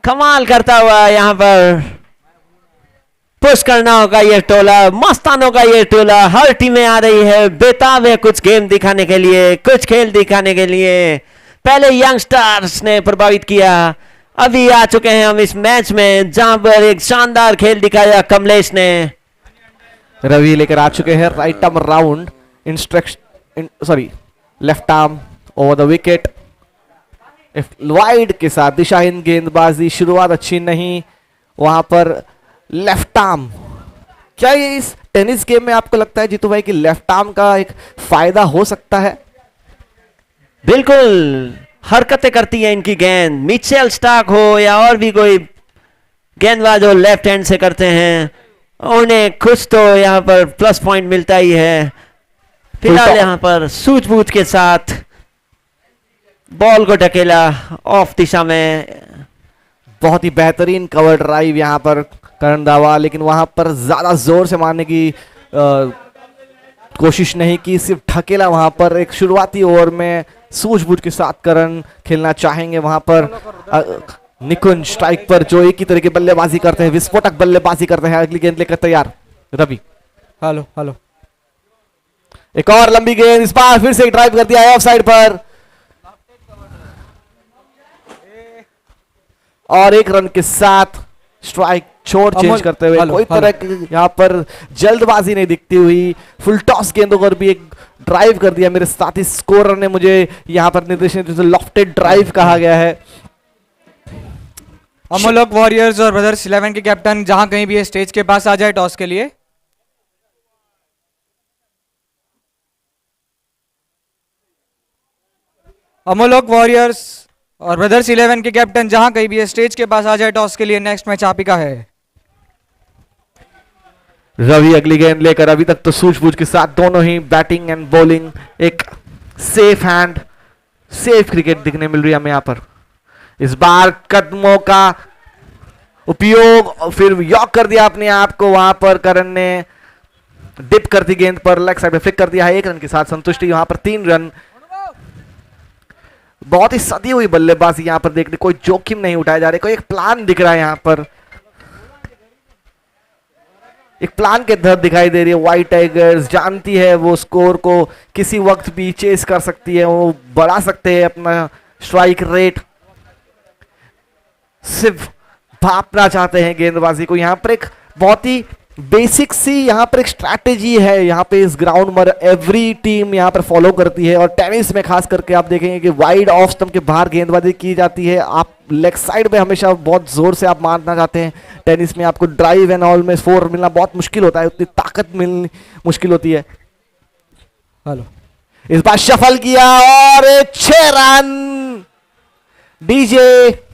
[SPEAKER 1] कमाल करता हुआ यहां पर पुश करना होगा ये टोला, मस्तानों का ये टोला। हर टीमें आ रही है, बेताब है कुछ गेम दिखाने के लिए, कुछ खेल दिखाने के लिए। पहले यंगस्टर्स ने प्रभावित किया, अभी आ चुके हैं हम इस मैच में जहां पर एक शानदार खेल दिखाया कमलेश ने।
[SPEAKER 4] रवि लेकर आ चुके हैं right arm round left arm over the wicket wide के साथ। दिशाहीन गेंदबाजी, शुरुआत अच्छी नहीं वहां पर। लेफ्ट आर्म, क्या ये इस टेनिस गेम में आपको लगता है जीतू भाई कि लेफ्ट आर्म का एक फायदा हो सकता है?
[SPEAKER 1] बिल्कुल, हरकतें करती है इनकी गेंद, मिचेल स्टार्क हो या और भी कोई गेंदबाज हो लेफ्ट हैंड से करते हैं, उन्हें कुछ तो यहाँ पर प्लस पॉइंट मिलता ही है। फिलहाल यहाँ पर सूझबूझ के साथ बॉल को ढकेला ऑफ दिशा में।
[SPEAKER 4] बहुत ही बेहतरीन कवर ड्राइव यहाँ पर करण दावा, लेकिन वहां पर ज्यादा जोर से मारने की कोशिश नहीं की, सिर्फ ढकेला। वहां पर एक शुरुआती ओवर में सूझबूझ के साथ करण खेलना चाहेंगे। वहां पर निकुंज स्ट्राइक पर जो एक ही तरह की बल्लेबाजी करते हैं, विस्फोटक बल्लेबाजी करते हैं। अगली गेंद लेकर तैयार रवि।
[SPEAKER 6] हेलो
[SPEAKER 4] एक और लंबी गेंद, इस बार फिर से एक ड्राइव कर दिया है ऑफ साइड पर, और एक रन के साथ स्ट्राइक छोड़ चेंज करते हुए। कोई तरह की यहाँ पर जल्दबाजी नहीं दिखती हुई, फुल टॉस गेंदों पर भी एक ड्राइव कर दिया। मेरे साथी स्कोरर ने मुझे यहाँ पर निर्देशित लॉफ्टेड ड्राइव कहा गया है।
[SPEAKER 6] अमोलक वॉरियर्स और ब्रदर्स 11 के कैप्टन जहां कहीं भी स्टेज के पास आ जाए टॉस के लिए। अमोलक वॉरियर्स और ब्रदर्स 11 के कैप्टन जहां कहीं भी स्टेज के पास आ जाए टॉस के लिए। नेक्स्ट मैच आप ही का है।
[SPEAKER 4] रवि अगली गेंद लेकर, अभी तक तो सूझबूझ के साथ दोनों ही बैटिंग एंड बॉलिंग, एक सेफ हैंड, सेफ क्रिकेट दिखने मिल रही है हमें यहां पर। इस बार कदमों का उपयोग और फिर यॉक कर दिया अपने आप को, वहां पर करण ने डिप करती गेंद पर लेग साइड में फ्लिक कर दिया है, 1 रन के साथ संतुष्टि। यहां पर 3 रन। बहुत ही सदी हुई बल्लेबाजी यहां पर देखने, कोई जोखिम नहीं उठाया जा रहा, कोई एक प्लान दिख रहा है यहां पर, एक प्लान के तहत दिखाई दे रही है। व्हाइट टाइगर्स जानती है वो स्कोर को किसी वक्त भी चेस कर सकती है, वो बढ़ा सकते हैं अपना स्ट्राइक रेट, सिर्फ भापना चाहते हैं गेंदबाजी को। यहां पर एक बहुत ही बेसिक सी यहां पर एक स्ट्रैटेजी है यहां पे इस ग्राउंड पर, एवरी टीम यहां पर फॉलो करती है, और टेनिस में खास करके आप देखेंगे कि वाइड ऑफ स्टंप के बाहर गेंदबाजी की जाती है। आप लेग साइड पे हमेशा बहुत जोर से आप मारना चाहते हैं, टेनिस में आपको ड्राइव एंड ऑल में 4 मिलना बहुत मुश्किल होता है, उतनी ताकत मिलनी मुश्किल होती है।
[SPEAKER 6] हेलो,
[SPEAKER 4] इस बार शफल किया और 6 run. DJ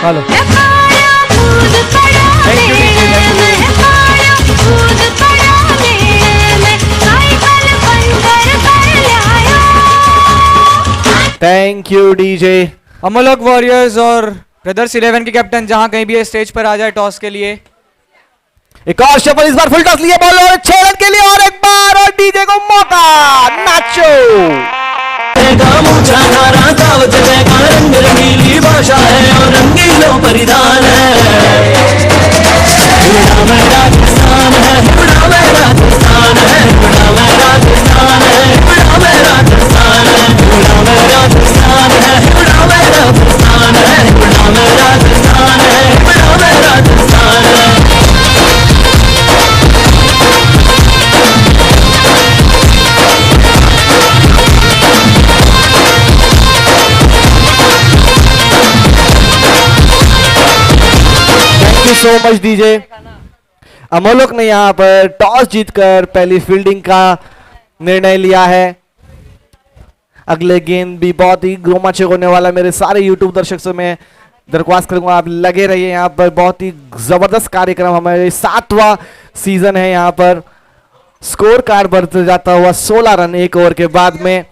[SPEAKER 6] hello,
[SPEAKER 4] thank you DJ.
[SPEAKER 6] Amolak warriors और ब्रदर्स 11 के कैप्टन जहां कहीं भी ये स्टेज पर आ जाए टॉस के लिए।
[SPEAKER 4] एक और शफल, इस बार फुल टॉस लिए बॉल और 6 रन के लिए और एक बार, और डीजे को मौका। नाचो
[SPEAKER 3] मुझा नारा दावत का रंग रंगीली भाषा है और रंगीलों परिधान है। बड़ा मैं राजस्थान है, बड़ा मैं राजस्थान है, बड़ा मैं राजस्थान है, बड़ा मैं राजस्थान है, बड़ा मैं राजस्थान है, बड़ा मैं राजस्थान है, बड़ा मैं राजस्थान है, बड़ा मैं राजस्थान है।
[SPEAKER 4] So much DJ. अमोलक ने यहां पर टॉस जीतकर पहली फील्डिंग का निर्णय लिया है। अगले गेंद भी बहुत ही रोमांचक होने वाला। मेरे सारे यूट्यूब दर्शक से मैं दरख्वास्त करूंगा आप लगे रहिए यहां पर, बहुत ही जबरदस्त कार्यक्रम, हमारे 7वां सीजन है यहां पर। स्कोर कार्ड बढ़ते जाता हुआ 16 रन 1 ओवर के बाद में।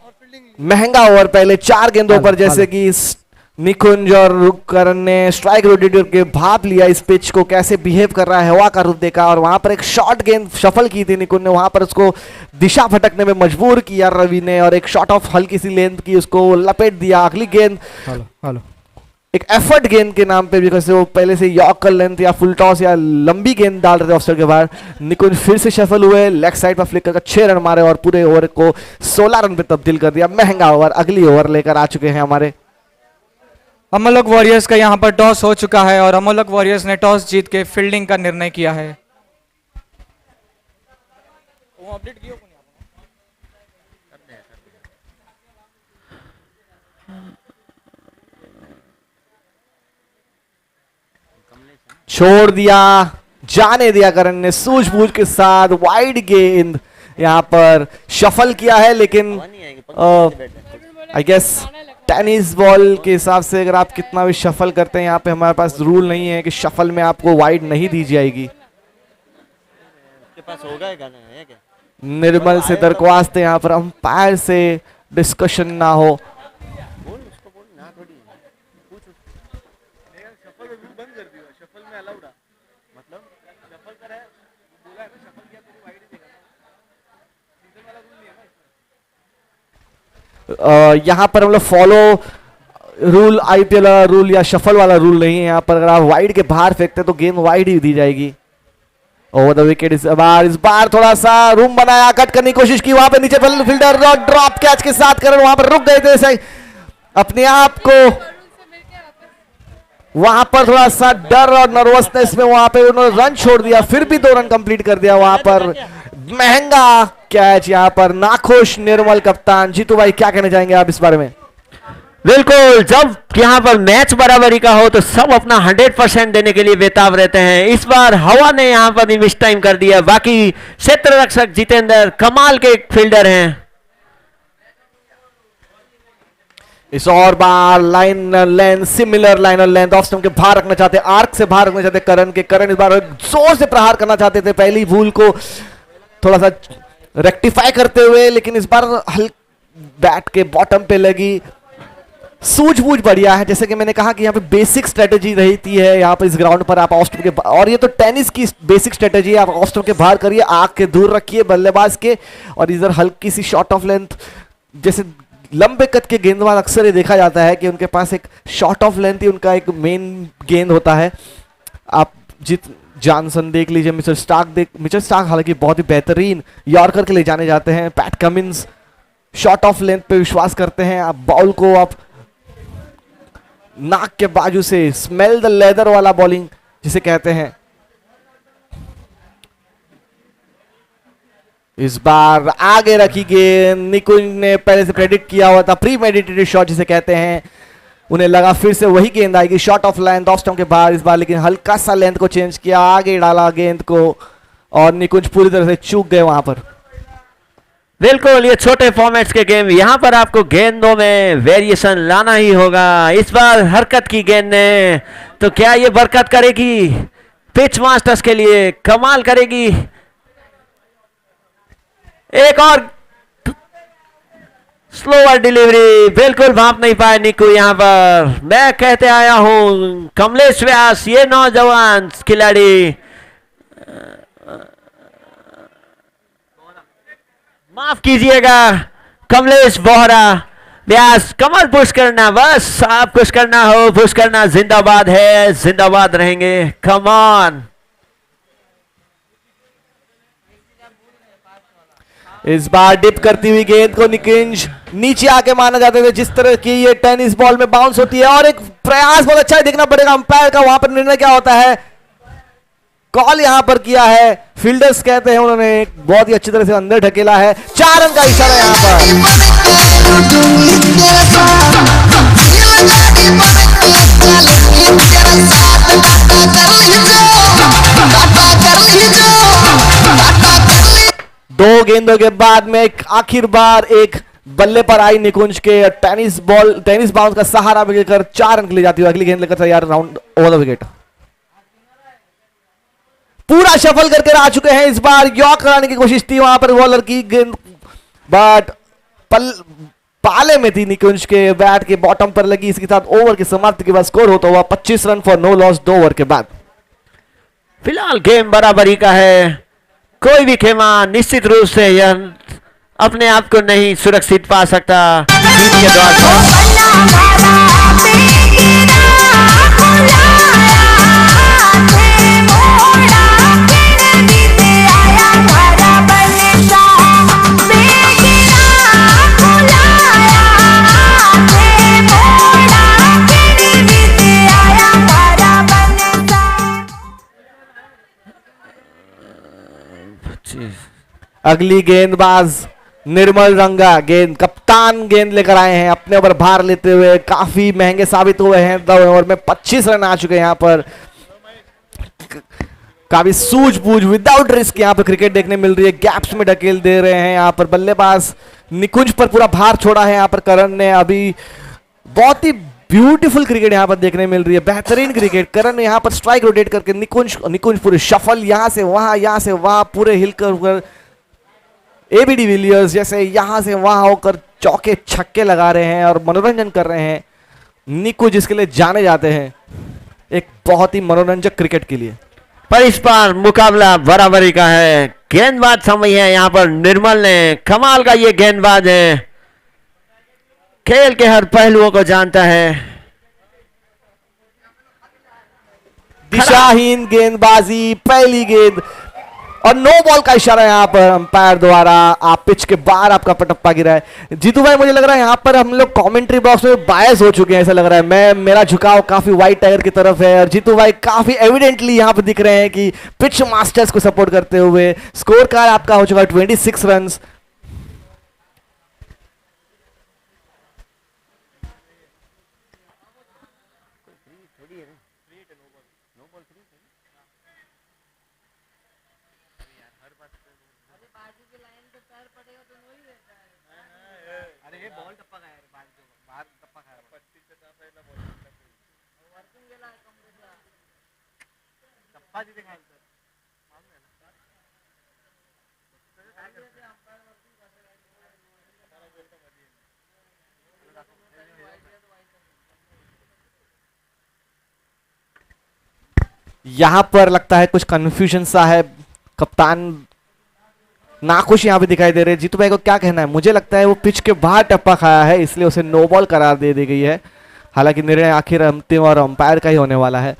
[SPEAKER 4] महंगा ओवर पहले 4 गेंदों पर, जैसे कि निकुंज और करण ने स्ट्राइक रोटेटर के भाप लिया, इस पिच को कैसे बिहेव कर रहा है, हवा का रुख देखा, और वहां पर एक शॉर्ट गेंद शफल की थी निकुंज ने, वहां पर उसको दिशा भटकने में मजबूर किया रवि ने, और एक शॉट ऑफ हल्की सी लेंथ की उसको लपेट दिया। अगली गेंद
[SPEAKER 6] हेलो,
[SPEAKER 4] एक एफर्ट गेंद के नाम पे भी, कैसे वो पहले से यॉक कर लेंथ या फुल टॉस या लंबी गेंद डाल रहे थे ऑफसाइड के बाहर। निकुंज फिर से सफल हुए, लेग साइड पर फ्लिक करके 6 रन मारे और पूरे ओवर को 16 रन पे तब्दील कर दिया। महंगा ओवर अगली ओवर लेकर आ चुके हैं हमारे।
[SPEAKER 6] अमोलक वॉरियर्स का यहां पर टॉस हो चुका है और अमोलक वॉरियर्स ने टॉस जीत के फील्डिंग का निर्णय किया है।
[SPEAKER 4] छोड़ दिया, जाने दिया करण ने सूझबूझ के साथ। वाइड गेंद यहां पर शफल किया है, लेकिन आई गेस टेनिस बॉल के हिसाब से अगर आप कितना भी शफल करते हैं, यहाँ पे हमारे पास रूल नहीं है कि शफल में आपको वाइड नहीं दी जाएगी।
[SPEAKER 1] आपके पास होगा क्या क्या?
[SPEAKER 4] निर्मल से दरख्वास्त है यहाँ पर अंपायर से डिस्कशन ना हो। यहाँ पर हम लोग फॉलो रूल आईपीएल वाला रूल या शफल वाला रूल नहीं है। यहाँ पर अगर आप वाइड के बाहर फेंकते तो गेंद वाइड ही दी जाएगी। ओवर द विकेट इस बार थोड़ा सा रूम बनाया, कट करने की कोशिश की, वहां पे नीचे फील्डर ड्रॉप कैच के साथ कर वहां पर रुक गए थे, अपने आप को वहां पर थोड़ा सा डर और नर्वसनेस में वहां पे उन्होंने रन छोड़ दिया, फिर भी 2 रन कंप्लीट कर दिया। वहां पर महंगा कैच, यहाँ पर नाखुश निर्मल कप्तान। जीतू भाई क्या कहना चाहेंगे आप इस बारे में?
[SPEAKER 1] बिल्कुल, जब यहाँ पर मैच बराबरी का हो तो सब अपना 100% देने के लिए बेताब रहते हैं। इस बार हवा ने यहाँ पर मिस टाइम कर दिया। बाकी क्षेत्र रक्षक जितेंद्र कमाल के एक फील्डर हैं।
[SPEAKER 4] इस और बार लाइन लेंथ, सिमिलर लाइन और लेंथ ऑफ स्टंप के बाहर रखना चाहते, आर्क से बाहर रखना चाहते करण इस बार जोर से प्रहार करना चाहते थे पहली भूल को थोड़ा सा रेक्टिफाई करते हुए, लेकिन इस बार बैट के बॉटम पे लगी। सूझबूझ बढ़िया है, जैसे कि मैंने कहा कि यहाँ पे बेसिक स्ट्रेटेजी रहती है यहाँ पे इस ग्राउंड पर। आप ऑफ स्टंप के और ये तो टेनिस की बेसिक स्ट्रेटेजी है, आप ऑफ स्टंप के बाहर करिए, आग के दूर रखिए बल्लेबाज के, और इधर हल्की सी शॉट ऑफ लेंथ, जैसे लंबे कद के गेंदबाज अक्सर ये देखा जाता है कि उनके पास एक शॉट ऑफ लेंथ ही उनका एक मेन गेंद होता है। आप जॉनसन देख लीजिए, मिचेल स्टार्क हालांकि बहुत ही बेहतरीन यॉर्कर के लिए जाने जाते हैं। PAT Cummins shot of length पे विश्वास करते हैं। आप बॉल को आप नाक के बाजू से स्मेल द लेदर वाला बॉलिंग जिसे कहते हैं। इस बार आगे रखी गेंद, निकुंज ने पहले से प्रेडिक्ट किया हुआ था, प्री मेडिटेटेड शॉट जिसे कहते हैं, उन्हें लगा फिर से वही गेंद आएगी, shot of length off stump के बाहर इस बार, लेकिन हल्का सा लेंथ को चेंज किया, आगे डाला गेंद को, और निकुंज पूरी तरह से चूक गए वहां पर।
[SPEAKER 1] बिल्कुल, ये छोटे फॉर्मेट्स के गेम, यहाँ पर आपको गेंदों में वेरिएशन लाना ही होगा। इस बार हरकत की गेंद ने, तो क्या ये बरकत करेगी पिच मास्टर्स के लिए, कमाल करेगी। एक और स्लोअर डिलीवरी, बिल्कुल भाप नहीं पाए निकू यहाँ पर। मैं कहते आया हूं कमलेश व्यास, ये नौजवान खिलाड़ी, माफ कीजिएगा कमलेश बोहरा व्यास, कमर पुश करना, बस आप कुछ करना हो पुश करना, जिंदाबाद है, जिंदाबाद रहेंगे, कम ऑन।
[SPEAKER 4] इस बार डिप करती हुई गेंद को निकुंज नीचे आके माना जाता है, जिस तरह की ये टेनिस बॉल में बाउंस होती है, और एक प्रयास बहुत अच्छा है, देखना पड़ेगा अंपायर का वहां पर निर्णय क्या होता है। कॉल यहां पर किया है, फील्डर्स कहते हैं उन्होंने बहुत ही अच्छी तरह से अंदर ढकेला है, 4 रन का इशारा यहां पर। 2 गेंदों के बाद में आखिर बार एक बल्ले पर आई निकुंज के टेनिस बाउंस का सहारा मिलकर 4 रन के लिए जाती है। अगली गेंद लेकर तैयार, राउंड ओवर द विकेट, पूरा शफल करके आ चुके हैं। इस बार यॉर्क कराने की कोशिश थी वहां पर बॉलर की गेंद, बट पाले में थी, निकुंज के बैट के बॉटम पर लगी। इसके साथ ओवर की समाप्ति के बाद स्कोर होता हुआ 25 run for no loss 2 over के बाद।
[SPEAKER 1] फिलहाल गेम बराबरी का है, कोई भी खेमा निश्चित रूप से यह अपने आप को नहीं सुरक्षित पा सकता जीत के द्वार पर।
[SPEAKER 4] अगली गेंदबाज निर्मल रंगा, गेंद कप्तान गेंद लेकर आए हैं, अपने ऊपर भार लेते हुए काफी महंगे साबित हुए हैं। 2 ओवर में 25 रन आ चुके हैं। यहाँ पर काफी सूझबूझ विदाउट रिस्क यहाँ पर क्रिकेट देखने मिल रही है, गैप्स में ढकेल दे रहे हैं। यहाँ पर बल्लेबाज निकुंज पर पूरा भार छोड़ा है यहाँ पर करण ने। अभी बहुत ही ब्यूटीफुल क्रिकेट यहाँ पर देखने मिल रही है, बेहतरीन क्रिकेट। करण ने यहाँ पर स्ट्राइक रोटेट करके निकुंज पूरे शफल, यहाँ से वहां पूरे हिलकर एबी डिविलियर्स जैसे यहां से वहां होकर चौके छक्के लगा रहे हैं और मनोरंजन कर रहे हैं। निकुंज जिसके लिए जाने जाते हैं एक बहुत ही मनोरंजक क्रिकेट के लिए।
[SPEAKER 1] पर इस बार मुकाबला बराबरी का है, गेंदबाज समय है यहाँ पर निर्मल ने, कमाल का ये गेंदबाज है, खेल के हर पहलुओं को जानता है।
[SPEAKER 4] दिशाहीन गेंदबाजी, पहली गेंद और नो बॉल का इशारा यहाँ पर अंपायर द्वारा। आप पिच के बाहर आपका पटप्पा गिरा है। जीतू भाई मुझे लग रहा है यहाँ पर हम लोग कमेंट्री बॉक्स में बायस हो चुके हैं, ऐसा लग रहा है। मेरा झुकाव काफी व्हाइट टाइगर की तरफ है और जीतू भाई काफी एविडेंटली यहाँ पर दिख रहे हैं कि पिच मास्टर्स को सपोर्ट करते हुए। स्कोर कार्ड आपका हो चुका है 26 रन।
[SPEAKER 2] अरे ये बॉल टप्पा गया है, बाहर टप्पा
[SPEAKER 4] यहां पर लगता है कुछ कंफ्यूजन सा है, कप्तान नाखुश यहां पे दिखाई दे रहे हैं। जीतू भाई को क्या कहना है? मुझे लगता है वो पिच के बाहर टप्पा खाया है, इसलिए उसे नो बॉल करार दे दी गई है। हालांकि निर्णय आखिर अंतिम और अंपायर का ही होने वाला है।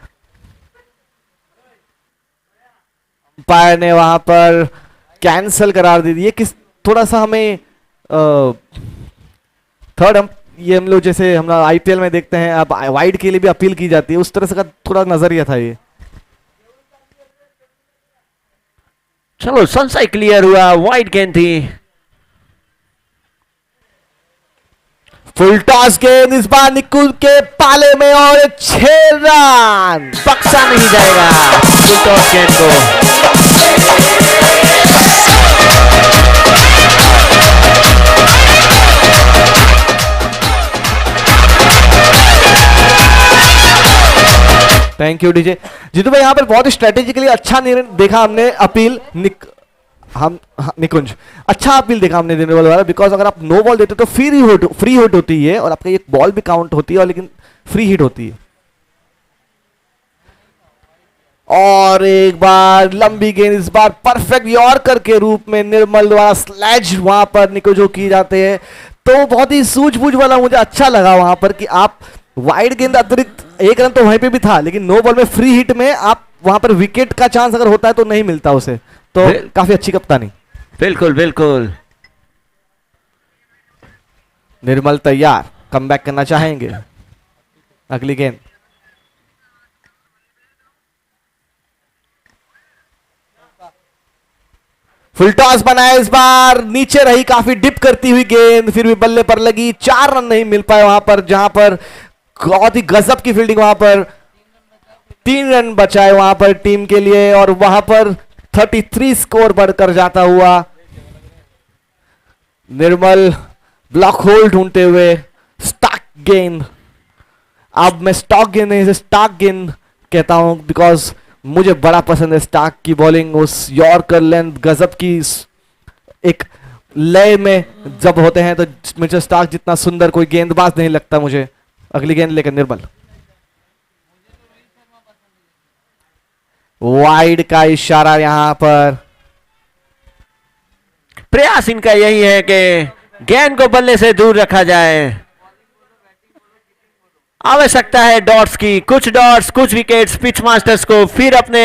[SPEAKER 4] अंपायर ने वहां पर कैंसल करार दे दी है। किस थोड़ा सा हमें थर्ड ये हम लोग जैसे हम आईपीएल में देखते हैं, अब वाइड के लिए भी अपील की जाती है, उस तरह से का थोड़ा नजरिया था ये।
[SPEAKER 1] चलो सनसाई क्लियर हुआ, वाइड गेंद थी।
[SPEAKER 4] फुल टॉस गेंद इस बार निकुल के पाले में और 6 रन।
[SPEAKER 1] बक्सा नहीं जाएगा फुल टॉस गेंद को।
[SPEAKER 4] Thank you DJ. जीतू भाई यहाँ पर बहुत ही स्ट्रेटेजिकली अच्छा निर्णय देखा हमने, अपील निकुंज अच्छा अपील देखा हमने देने वाला, बिकॉज अगर आप नो बॉल देते तो फ्री हिट होती है और आपका एक बॉल भी काउंट होती है और लेकिन फ्री हिट होती है। और एक बार लंबी गेंद, इस बार परफेक्ट यॉर्कर के रूप में निर्मल द्वारा स्लैज वहां पर निकुंज किए जाते हैं। तो बहुत ही सूझबूझ वाला मुझे अच्छा लगा वहां पर कि आप वाइड गेंद अतिरिक्त 1 रन तो वहीं पे भी था, लेकिन नो बॉल में फ्री हिट में आप वहां पर विकेट का चांस अगर होता है तो नहीं मिलता उसे। तो काफी अच्छी कप्तानी।
[SPEAKER 1] बिल्कुल बिल्कुल।
[SPEAKER 4] निर्मल तैयार, कमबैक करना चाहेंगे। अगली गेंद फुल टॉस बनाया, इस बार नीचे रही, काफी डिप करती हुई गेंद, फिर भी बल्ले पर लगी। 4 रन नहीं मिल पाए वहां पर, जहां पर बहुत ही गजब की फील्डिंग, वहां पर 3 रन बचाए वहां पर टीम के लिए और वहां पर 33 स्कोर बढ़कर जाता हुआ। निर्मल ब्लॉक होल ढूंढते हुए स्टाक गेंद, अब मैं स्टॉक गेंद नहीं स्टाक गेंद कहता हूं बिकॉज मुझे बड़ा पसंद है स्टार्क की बॉलिंग। उस यॉर्कर लेंथ गजब की एक लय में जब होते हैं तो मिचेल स्टार्क जितना सुंदर कोई गेंदबाज नहीं लगता मुझे। अगली गेंद लेकर निर्मल, वाइड का इशारा यहां पर।
[SPEAKER 1] प्रयास इनका यही है कि गेंद को बल्ले से दूर रखा जाए। आवश्यकता है डॉट्स की, कुछ डॉट्स कुछ विकेट्स पिच मास्टर्स को फिर अपने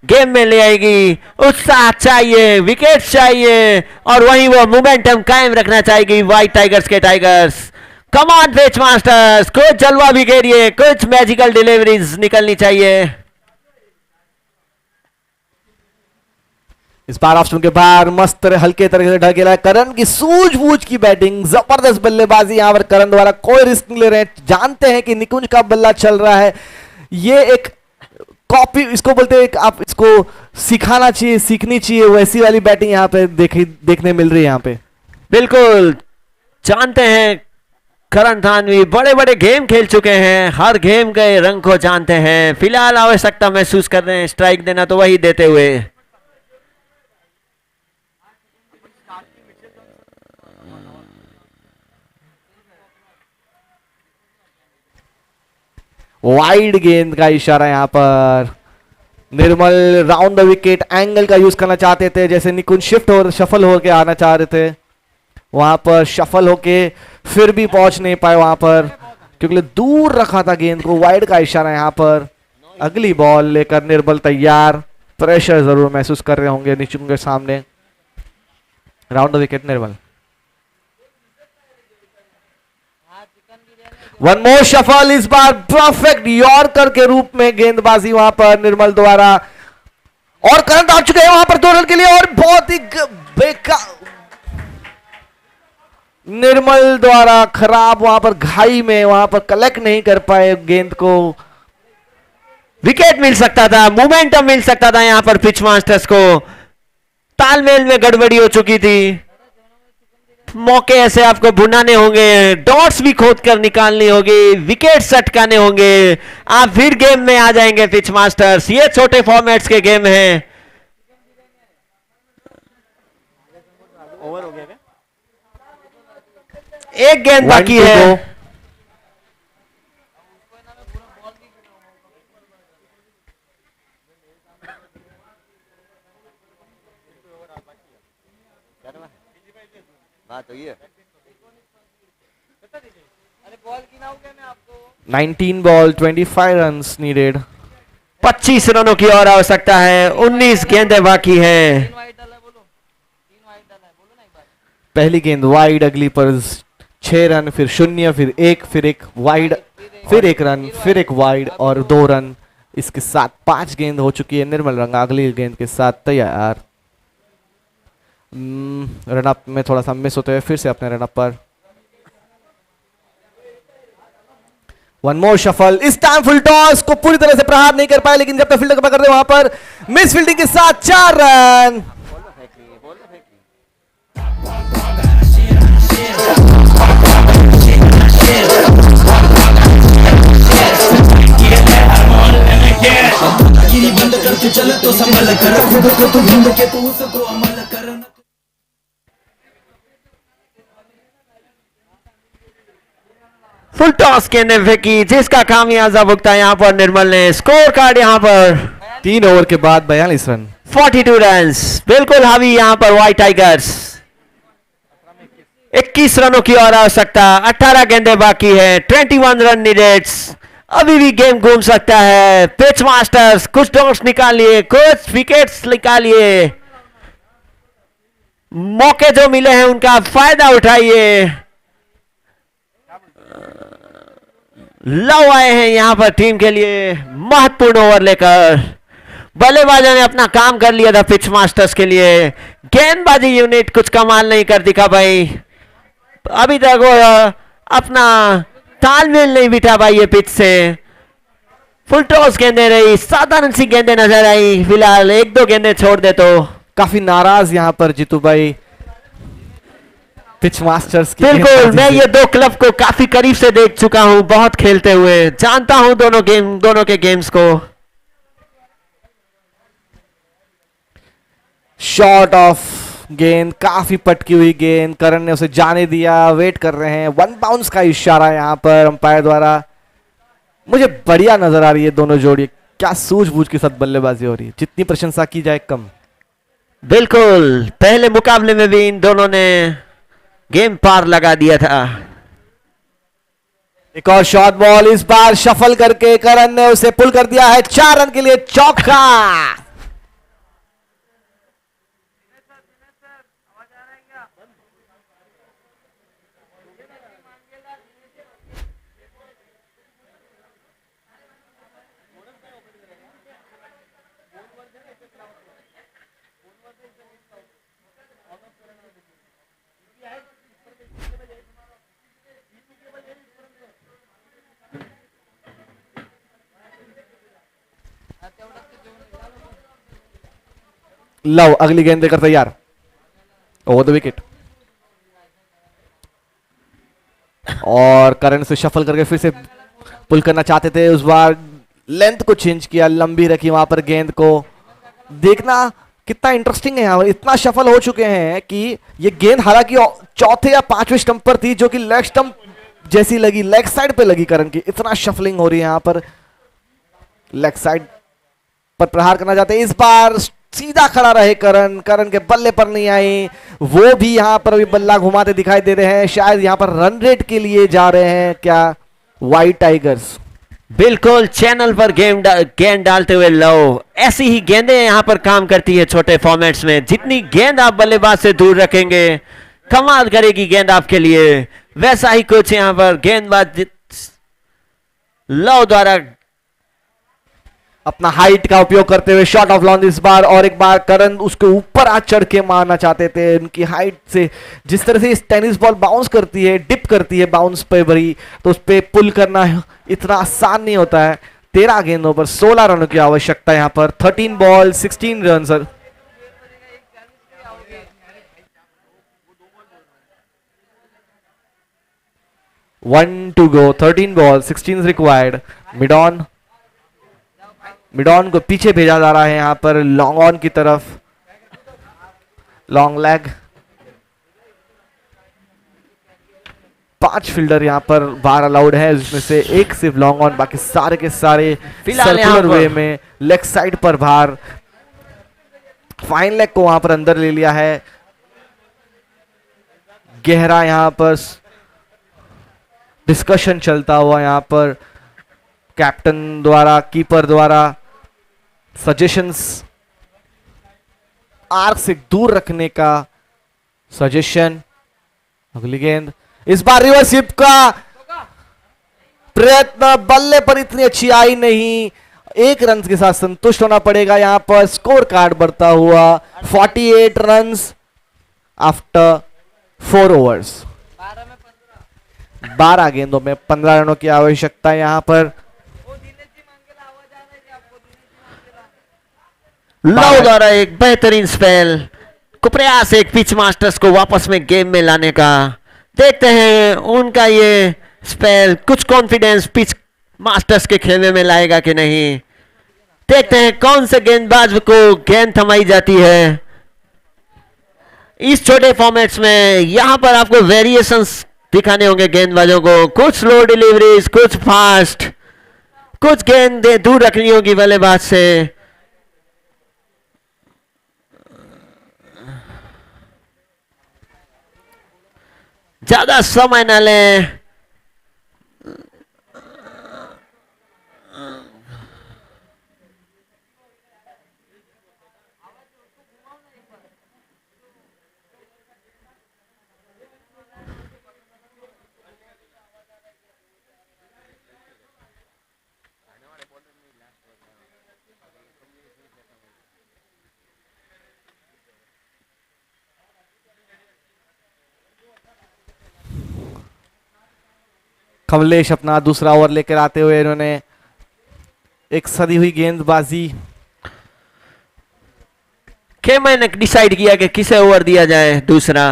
[SPEAKER 1] गेम में ले आएगी। उत्साह चाहिए, विकेट्स चाहिए और वहीं वो मोमेंटम कायम रखना चाहेगी व्हाइट टाइगर्स के tigers. Come on pitch masters, कुछ जलवा बिखेरिए, कुछ मैजिकल डिलीवरीज निकलनी चाहिए।
[SPEAKER 4] इस बार ऑप्शन के बाहर मस्त हल्के तरीके से ढकेला है। करण की सूझबूझ की बैटिंग, जबरदस्त बल्लेबाजी यहां पर करण द्वारा। कोई रिस्क नहीं ले रहे हैं, जानते हैं कि निकुंज का बल्ला चल रहा है। ये एक कॉपी इसको बोलते हैं, आप इसको सिखाना चाहिए, सीखनी चाहिए, वैसी वाली बैटिंग यहां पे देखने मिल रही है यहां पे।
[SPEAKER 1] बिल्कुल जानते हैं करण थानवी बड़े बड़े गेम खेल चुके हैं, हर गेम के रंग को जानते हैं। फिलहाल आवश्यकता महसूस कर रहे हैं स्ट्राइक देना, तो वही देते हुए।
[SPEAKER 4] वाइड गेंद का इशारा यहां पर। निर्मल राउंड द विकेट एंगल का यूज करना चाहते थे, जैसे निकुंज शफल होके आना चाह रहे थे, वहां पर शफल होके फिर भी पहुंच नहीं पाए वहां पर क्योंकि दूर रखा था गेंद को। वाइड का इशारा यहां पर। अगली बॉल लेकर निर्मल तैयार, प्रेशर जरूर महसूस कर रहे होंगे निकुंज के सामने। Round the wicket Nirmal. One more shuffle, इस बार परफेक्ट यॉर्कर के रूप में गेंदबाजी वहां पर निर्मल द्वारा। और करंट आ चुके हैं वहां पर 2 रन के लिए और बहुत ही बेकार निर्मल द्वारा खराब वहां पर घाई में वहां पर कलेक्ट नहीं कर पाए गेंद को।
[SPEAKER 1] विकेट मिल सकता था, मोमेंटम मिल सकता था यहां पर पिच मास्टर्स को। तालमेल में गड़बड़ी हो चुकी थी। मौके ऐसे आपको भुनाने होंगे, डॉट्स भी खोद कर निकालनी होगी, विकेट सटकाने होंगे, आप फिर गेम में आ जाएंगे पिच मास्टर्स। ये छोटे फॉर्मेट्स के गेम हैं। ओवर हो गया क्या? एक गेंद बाकी है।
[SPEAKER 2] तो ये अरे बॉल की ना हो गया मैं आपको
[SPEAKER 4] 19 बॉल 25 रन्स नीडेड।
[SPEAKER 1] 25 रनों की और आवश्यकता है। 19 गेंदें बाकी है।
[SPEAKER 2] 3 वाइड डाला है, बोलो 3 वाइड डाला है, बोलो ना एक बार।
[SPEAKER 4] पहली गेंद वाइड, अगली पर 6 रन, फिर 0, फिर 1, फिर 1 वाइड, फिर 1 रन, फिर 1 वाइड और 2 रन। इसके साथ 5 गेंद हो चुकी है। निर्मल रंगा अगली गेंद के साथ तैयार। रन अप में थोड़ा सा मिस होते हुए फिर से अपने रन अप पर। One more shuffle. इस टाइम फुल टॉस को पूरी तरह से प्रहार नहीं कर पाए, लेकिन जब तक फील्डर पकड़ रहे वहां पर मिस फील्डिंग के साथ 4 रन।
[SPEAKER 3] बंद करके चल तो संभल कर खुद को तू ढूंढ के तू उसको अमल कर।
[SPEAKER 1] फुल टॉस गेंदें फेंकी, जिसका खामियाजा भुगता यहाँ पर निर्मल ने। स्कोर कार्ड यहाँ पर
[SPEAKER 4] 3 ओवर के बाद 42 रन,
[SPEAKER 1] 42 रन्स। बिल्कुल हावी यहाँ पर व्हाइट टाइगर्स। 21 रनों की और आवश्यकता। 18 गेंदें बाकी है। 21 रन नीडेड। अभी भी गेम घूम सकता है। पिच मास्टर्स कुछ डॉट्स निकालिए, कुछ विकेट्स निकालिए। मौके जो मिले हैं उनका फायदा उठाइए। लव आए हैं यहां पर टीम के लिए महत्वपूर्ण ओवर लेकर। बल्लेबाजों ने अपना काम कर लिया था पिच मास्टर्स के लिए। गेंदबाजी यूनिट कुछ कमाल नहीं कर दिखा भाई। अभी तक वो अपना तालमेल नहीं बिठा भाई ये पिच से। फुल टॉस गेंदें रही, साधारण सी गेंदें नजर आई। फिलहाल 1-2 गेंदें छोड़ दे तो
[SPEAKER 4] काफी नाराज यहां पर जीतू भाई पिच मास्टर्स की।
[SPEAKER 1] बिल्कुल, मैं ये 2 क्लब को काफी करीब से देख चुका हूं, बहुत खेलते हुए जानता हूं दोनों के गेम्स को।
[SPEAKER 4] शॉर्ट ऑफ गेंद, काफी पटकी हुई गेंद, करण ने उसे जाने दिया। वेट कर रहे हैं, 1 बाउंस का इशारा यहां पर अंपायर द्वारा। मुझे बढ़िया नजर आ रही है दोनों जोड़ी। क्या सूझबूझ के साथ बल्लेबाजी हो रही है, जितनी प्रशंसा की जाए कम।
[SPEAKER 1] बिल्कुल, पहले मुकाबले में भी इन दोनों ने गेम पार लगा दिया था।
[SPEAKER 4] एक और शॉर्ट बॉल, इस बार शफल करके करण ने उसे पुल कर दिया है। 4 रन के लिए चौका। लव अगली गेंद देकर तैयार। Over the wicket. और करण से शफल करके फिर से पुल करना चाहते थे। उस बार लेंथ को चेंज किया, लंबी रखी वहां पर गेंद को। देखना कितना इंटरेस्टिंग है यहाँ पर। इतना शफल हो चुके हैं कि ये गेंद हालांकि चौथे या 5वें स्टंप पर थी, जो कि लेग स्टंप जैसी लगी, लेग साइड पे लगी करण की। इतना शफलिंग हो रही है यहाँ पर। लेग साइड पर प्रहार करना चाहते हैं। इस बार सीधा खड़ा रहे करण, करण के बल्ले पर नहीं आई। वो भी यहां पर अभी बल्ला घुमाते दिखाई दे रहे हैं। शायद यहां पर रन रेट के लिए जा रहे हैं क्या व्हाइट टाइगर्स।
[SPEAKER 1] बिल्कुल, चैनल पर गेंद डालते हुए लव। ऐसी ही गेंदें यहां पर काम करती है छोटे फॉर्मेट्स में। जितनी गेंद आप बल्लेबाज से दूर रखेंगे, कमाल करेगी गेंद आपके लिए। वैसा ही कुछ यहां पर गेंदबाज लव द्वारा
[SPEAKER 4] अपना हाइट का उपयोग करते हुए शॉट ऑफ लॉन्च इस बार। और एक बार करण उसके ऊपर आज चढ़ के मारना चाहते थे। उनकी हाइट से जिस तरह से इस टेनिस बॉल बाउंस करती है, डिप करती है बाउंस पे भरी, तो उस पे पुल करना इतना आसान नहीं होता है। 13 गेंदों पर 16 रनों की आवश्यकता यहाँ पर। 13 ball 16 run sir. 1 to go, 13 ball, 16 required. Mid-on को पीछे भेजा जा रहा है यहाँ पर लॉन्ग ऑन की तरफ, लॉन्ग लेग। 5 फील्डर यहाँ पर बाहर अलाउड है, जिसमें से एक सिर्फ लॉन्ग ऑन, बाकी सारे के सारे
[SPEAKER 1] फिलहाल यहाँ
[SPEAKER 4] सर्कुलर
[SPEAKER 1] पर-
[SPEAKER 4] वे में लेग साइड पर बाहर। फाइन लेग को वहां पर अंदर ले लिया है। गहरा यहाँ पर डिस्कशन चलता हुआ, यहाँ पर कैप्टन द्वारा, कीपर द्वारा सजेशंस, आर्क से दूर रखने का सजेशन। अगली गेंद, इस बार रिवर्स हिप का प्रयत्न, बल्ले पर इतनी अच्छी आई नहीं। 1 रन के साथ संतुष्ट होना पड़ेगा। यहां पर स्कोर कार्ड बढ़ता हुआ 48 रन्स आफ्टर 4 ओवर्स। 12 गेंदों में 15 रनों की आवश्यकता है यहां पर।
[SPEAKER 1] लव द्वारा एक बेहतरीन स्पेल को प्रयास एक पिच मास्टर्स को वापस में गेम में लाने का। देखते हैं उनका ये स्पेल कुछ कॉन्फिडेंस पिच मास्टर्स के खेलने में लाएगा कि नहीं। देखते हैं कौन से गेंदबाज को गेंद थमाई जाती है। इस छोटे फॉर्मेट्स में यहां पर आपको वेरिएशंस दिखाने होंगे गेंदबाजों को, कुछ स्लो डिलीवरीज, कुछ फास्ट, कुछ गेंदें दूर रखनी होगी बल्लेबाज से। ज्यादा समय न लें।
[SPEAKER 4] कमलेश अपना दूसरा ओवर लेकर आते हुए इन्होंने एक सदी हुई गेंदबाजी।
[SPEAKER 1] के मैंने डिसाइड किया कि किसे ओवर दिया जाए दूसरा।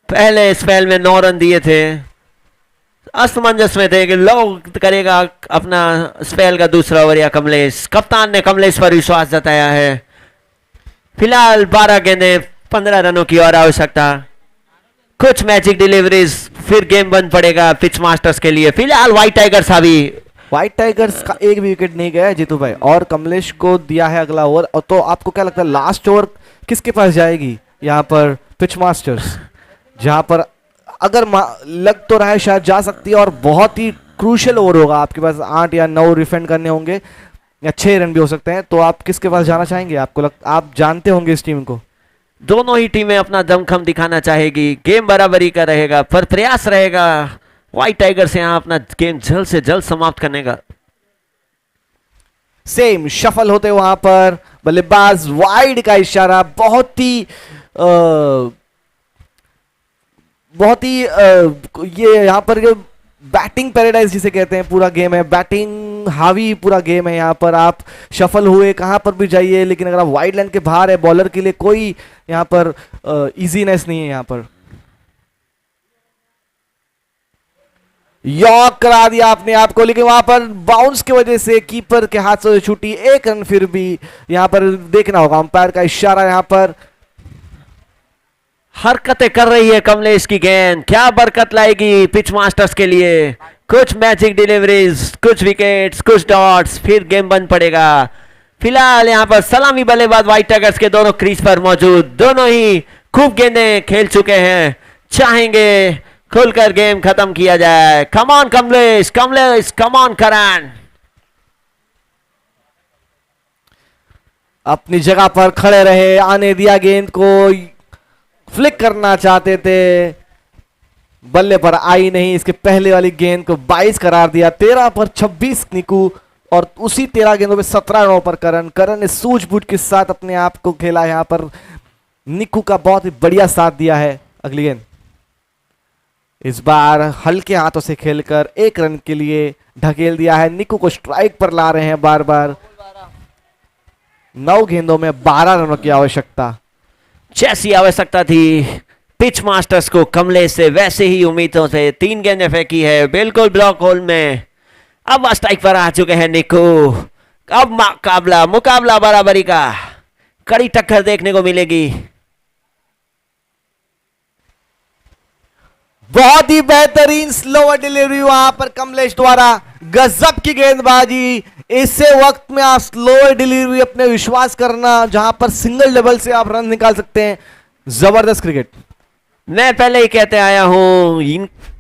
[SPEAKER 1] पहले स्पेल में 9 रन दिए थे, असमंजस में थे कि लो करेगा अपना स्पेल का दूसरा ओवर या कमलेश। कप्तान ने कमलेश पर विश्वास जताया है। फिलहाल 12 गेंदें 15 रनों की और आवश्यकता। कुछ मैजिक डिलीवरीज, फिर गेम बंद पड़ेगा पिच मास्टर्स के लिए। फिलहाल व्हाइट टाइगर्स अभी
[SPEAKER 4] व्हाइट टाइगर्स का एक भी विकेट नहीं गया है जीतू भाई, और कमलेश को दिया है अगला ओवर। और तो आपको क्या लगता है लास्ट ओवर किसके पास जाएगी यहाँ पर? पिच मास्टर्स, जहां पर अगर लग तो रहा है शायद जा सकती है, और बहुत ही क्रूशियल ओवर होगा आपके पास। 8 या 9 रिफेंड करने होंगे, या 6 रन भी हो सकते हैं। तो आप किसके पास जाना चाहेंगे? आप जानते होंगे इस टीम को।
[SPEAKER 1] दोनों ही टीमें अपना दमखम दिखाना चाहेगी। गेम बराबरी का रहेगा, पर प्रयास रहेगा व्हाइट टाइगर से यहाँ अपना गेम जल्द से जल्द समाप्त करने का।
[SPEAKER 4] सेम शफल होते वहां पर बल्लेबाज, वाइड का इशारा। ये यहाँ पर बैटिंग पैराडाइज जिसे कहते हैं पूरा गेम है, बैटिंग हावी पूरा गेम है। यहाँ पर आप शफल हुए कहां पर भी जाइए, लेकिन अगर आप वाइड लाइन के बाहर है, बॉलर के लिए कोई यहाँ पर इजीनेस नहीं है। यहाँ पर यॉक करा दिया आपने आपको, लेकिन वहां पर बाउंस की वजह से कीपर के हाथ से छूटी। 1 रन फिर भी यहाँ पर देखना होगा, अंपायर का इशारा। यहाँ पर
[SPEAKER 1] हरकतें कर रही है कमलेश की गेंद, क्या बरकत लाएगी पिच मास्टर्स के लिए। कुछ मैजिक डिलीवरीज, कुछ विकेट्स, कुछ डॉट्स, फिर गेम बंद पड़ेगा। फिलहाल यहाँ पर सलामी बल्लेबाज व्हाइट टाइगर्स के दोनों क्रीज पर मौजूद, दोनों ही खूब गेंदें खेल चुके हैं, चाहेंगे खुलकर गेम खत्म किया जाए। Come on Kamlesh, Kamlesh come on Karan.
[SPEAKER 4] अपनी जगह पर खड़े रहे, आने दिया गेंद को, फ्लिक करना चाहते थे, बल्ले पर आई नहीं। इसके पहले वाली गेंद को 22 करार दिया। 13 पर 26 निकू, और उसी 13 गेंदों में 17 रनों पर करण ने सूझबूझ के साथ अपने आप को खेला। यहाँ पर निकू का बहुत ही बढ़िया साथ दिया है। अगली गेंद इस बार हल्के हाथों से खेलकर 1 रन के लिए ढकेल दिया है। निकू को स्ट्राइक पर ला रहे हैं बार बार। 9 गेंदों में 12 रनों की आवश्यकता।
[SPEAKER 1] जैसी आवश्यकता थी पिच मास्टर्स को कमलेश से वैसे ही उम्मीदों से 3 गेंदें फेंकी है बिल्कुल ब्लॉक होल में। अब स्ट्राइक पर आ चुके हैं निको। अब मुकाबला बराबरी का, कड़ी टक्कर देखने को मिलेगी।
[SPEAKER 4] बहुत ही बेहतरीन स्लोअर डिलीवरी वहां पर कमलेश द्वारा, गजब की गेंदबाजी। इससे वक्त में आप स्लोअर डिलीवरी अपने विश्वास करना, जहां पर सिंगल डबल से आप रन निकाल सकते हैं। जबरदस्त क्रिकेट।
[SPEAKER 1] मैं पहले ही कहते आया हूं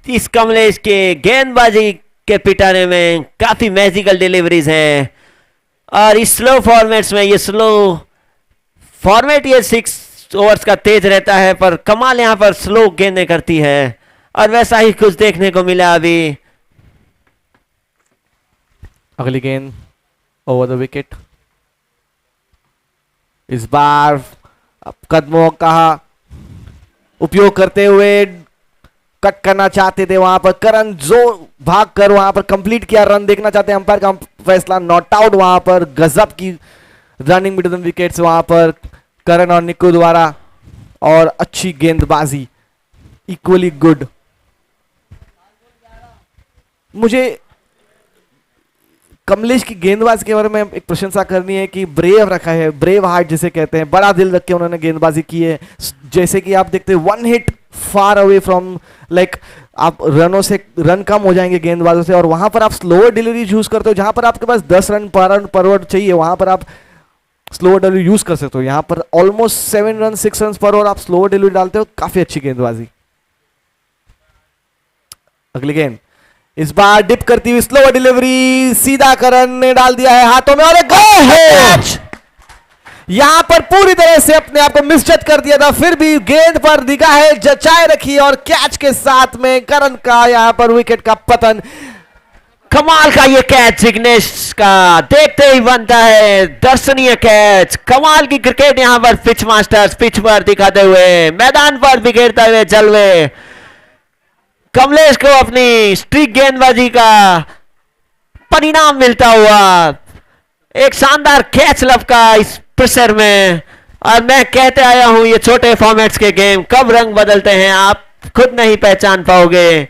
[SPEAKER 1] इस कमलेश के गेंदबाजी के पिटाने में काफी मैजिकल डिलीवरीज हैं, और इस स्लो फॉर्मेट्स में ये स्लो फॉर्मेट ये 6 ओवर्स का तेज रहता है, पर कमाल यहां पर स्लो गेंदें करती है, और वैसा ही कुछ देखने को मिला अभी।
[SPEAKER 4] अगली गेंद ओवर द विकेट। इस बार कदमों का उपयोग करते हुए कट करना चाहते थे वहां पर करण, जो भाग कर वहां पर कंप्लीट किया, रन देखना चाहते हैं। अंपायर का फैसला नॉट आउट। वहां पर गजब की रनिंग बिटवीन विकेट्स वहां पर करण और निक्कू द्वारा, और अच्छी गेंदबाजी, इक्वली गुड। मुझे कमलेश की गेंदबाजी के बारे में एक प्रशंसा करनी है कि ब्रेव रखा है, ब्रेव हार्ट जिसे कहते हैं, बड़ा दिल रख के उन्होंने गेंदबाजी की है। जैसे कि आप देखते हैं 1 hit far away from, like आप रनों से, रन कम हो जाएंगे गेंदबाजों से, और वहां पर आप स्लोअर डिलीवरी यूज करते हो। जहां पर आपके पास 10 रन पर ओवर चाहिए, वहां पर आप स्लोअर डिलीवरी यूज कर सकते हो। यहां पर ऑलमोस्ट 7 रन 6 रन पर ओवर आप स्लोअर डिलीवरी डालते हो, काफी अच्छी गेंदबाजी। अगली गेंद इस बार डिप करती हुई स्लो डिलीवरी, सीधा करण ने डाल दिया है हाथों में, और एक गोल है। यहां पर पूरी तरह से अपने आप को मिसजज कर दिया था, फिर भी गेंद पर निगाहें जचाए रखी, और कैच के साथ में करण का यहां पर विकेट का पतन।
[SPEAKER 1] कमाल का ये कैच जिग्नेश का, देखते ही बनता है दर्शनीय कैच। कमाल की क्रिकेट यहां पर पिच मास्टर्स पिच पर दिखाते हुए, मैदान पर बिखेरते हुए जलवे। कमलेश को अपनी स्ट्रिक गेंदबाजी का परिणाम मिलता हुआ, एक शानदार कैच लपका इस प्रेशर में। और मैं कहते आया हूं ये छोटे फॉर्मेट्स के गेम कब रंग बदलते हैं आप खुद नहीं पहचान पाओगे।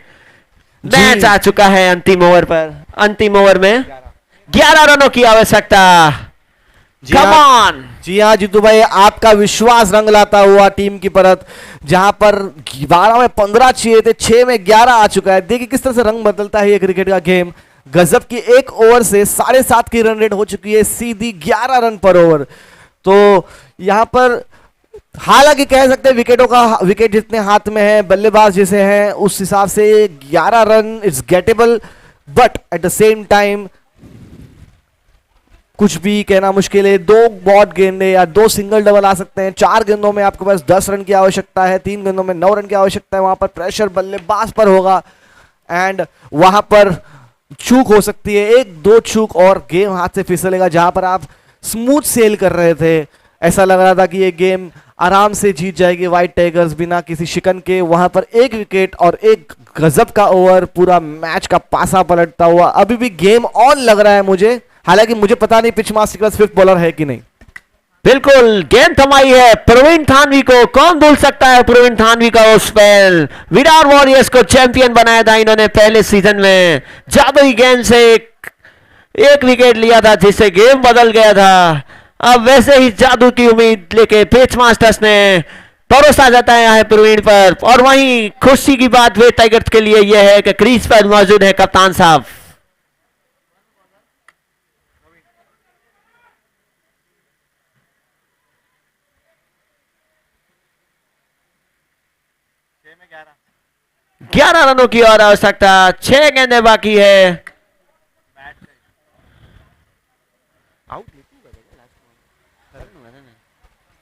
[SPEAKER 1] मैच आ चुका है अंतिम ओवर पर। अंतिम ओवर में 11 रनों की आवश्यकता। Come on.
[SPEAKER 4] जी हाँ जीतू भाई, आपका विश्वास रंग लाता हुआ टीम की परत, जहां पर 12 में 15 चाहिए थे, 6 में 11 आ चुका है। देखिए किस तरह से रंग बदलता है ये क्रिकेट का गेम। गजब की 1 ओवर से 7.5 की रन रेट हो चुकी है, सीधी 11 रन पर ओवर। तो यहां पर हालांकि कह सकते हैं विकेट जितने हाथ में है, बल्लेबाज जैसे हैं, उस हिसाब से 11 run it's gettable, but at the same time कुछ भी कहना मुश्किल है। 2 बॉट गेंदे या 2 सिंगल डबल आ सकते हैं। 4 गेंदों में आपके पास 10 रन की आवश्यकता है, 3 गेंदों में 9 रन की आवश्यकता है। वहां पर प्रेशर बल्लेबाज पर होगा, एंड वहां पर चूक हो सकती है, 1-2 चूक और गेम हाथ से फिसलेगा। जहां पर आप स्मूथ सेल कर रहे थे, ऐसा लग रहा था कि ये गेम आराम से जीत जाएगी व्हाइट टाइगर्स बिना किसी शिकन के। वहां पर 1 विकेट और 1 गजब का ओवर, पूरा मैच का पासा पलटता हुआ। अभी भी गेम ऑन लग रहा है मुझे, हालांकि मुझे पता नहीं पिच मास्टर के पास 5th बॉलर है कि नहीं।
[SPEAKER 1] बिल्कुल गेंद थमाई है प्रवीण थानवी को, कौन भूल सकता है प्रवीण थानवी का वो स्पेल। विराट वॉरियर्स को चैंपियन बनाया था इन्होंने पहले सीजन में, जादुई गेंद से एक विकेट लिया था जिससे गेम बदल गया था। अब वैसे ही जादू की उम्मीद लेके पिच मास्टर्स ने भरोसा जताया है प्रवीण पर। और वहीं खुशी की बात वे टाइगर्स के लिए यह है कि क्रीज पर मौजूद है कप्तान साहब। ग्यारह रनों की और आवश्यकता, 6 गेंदें बाकी है।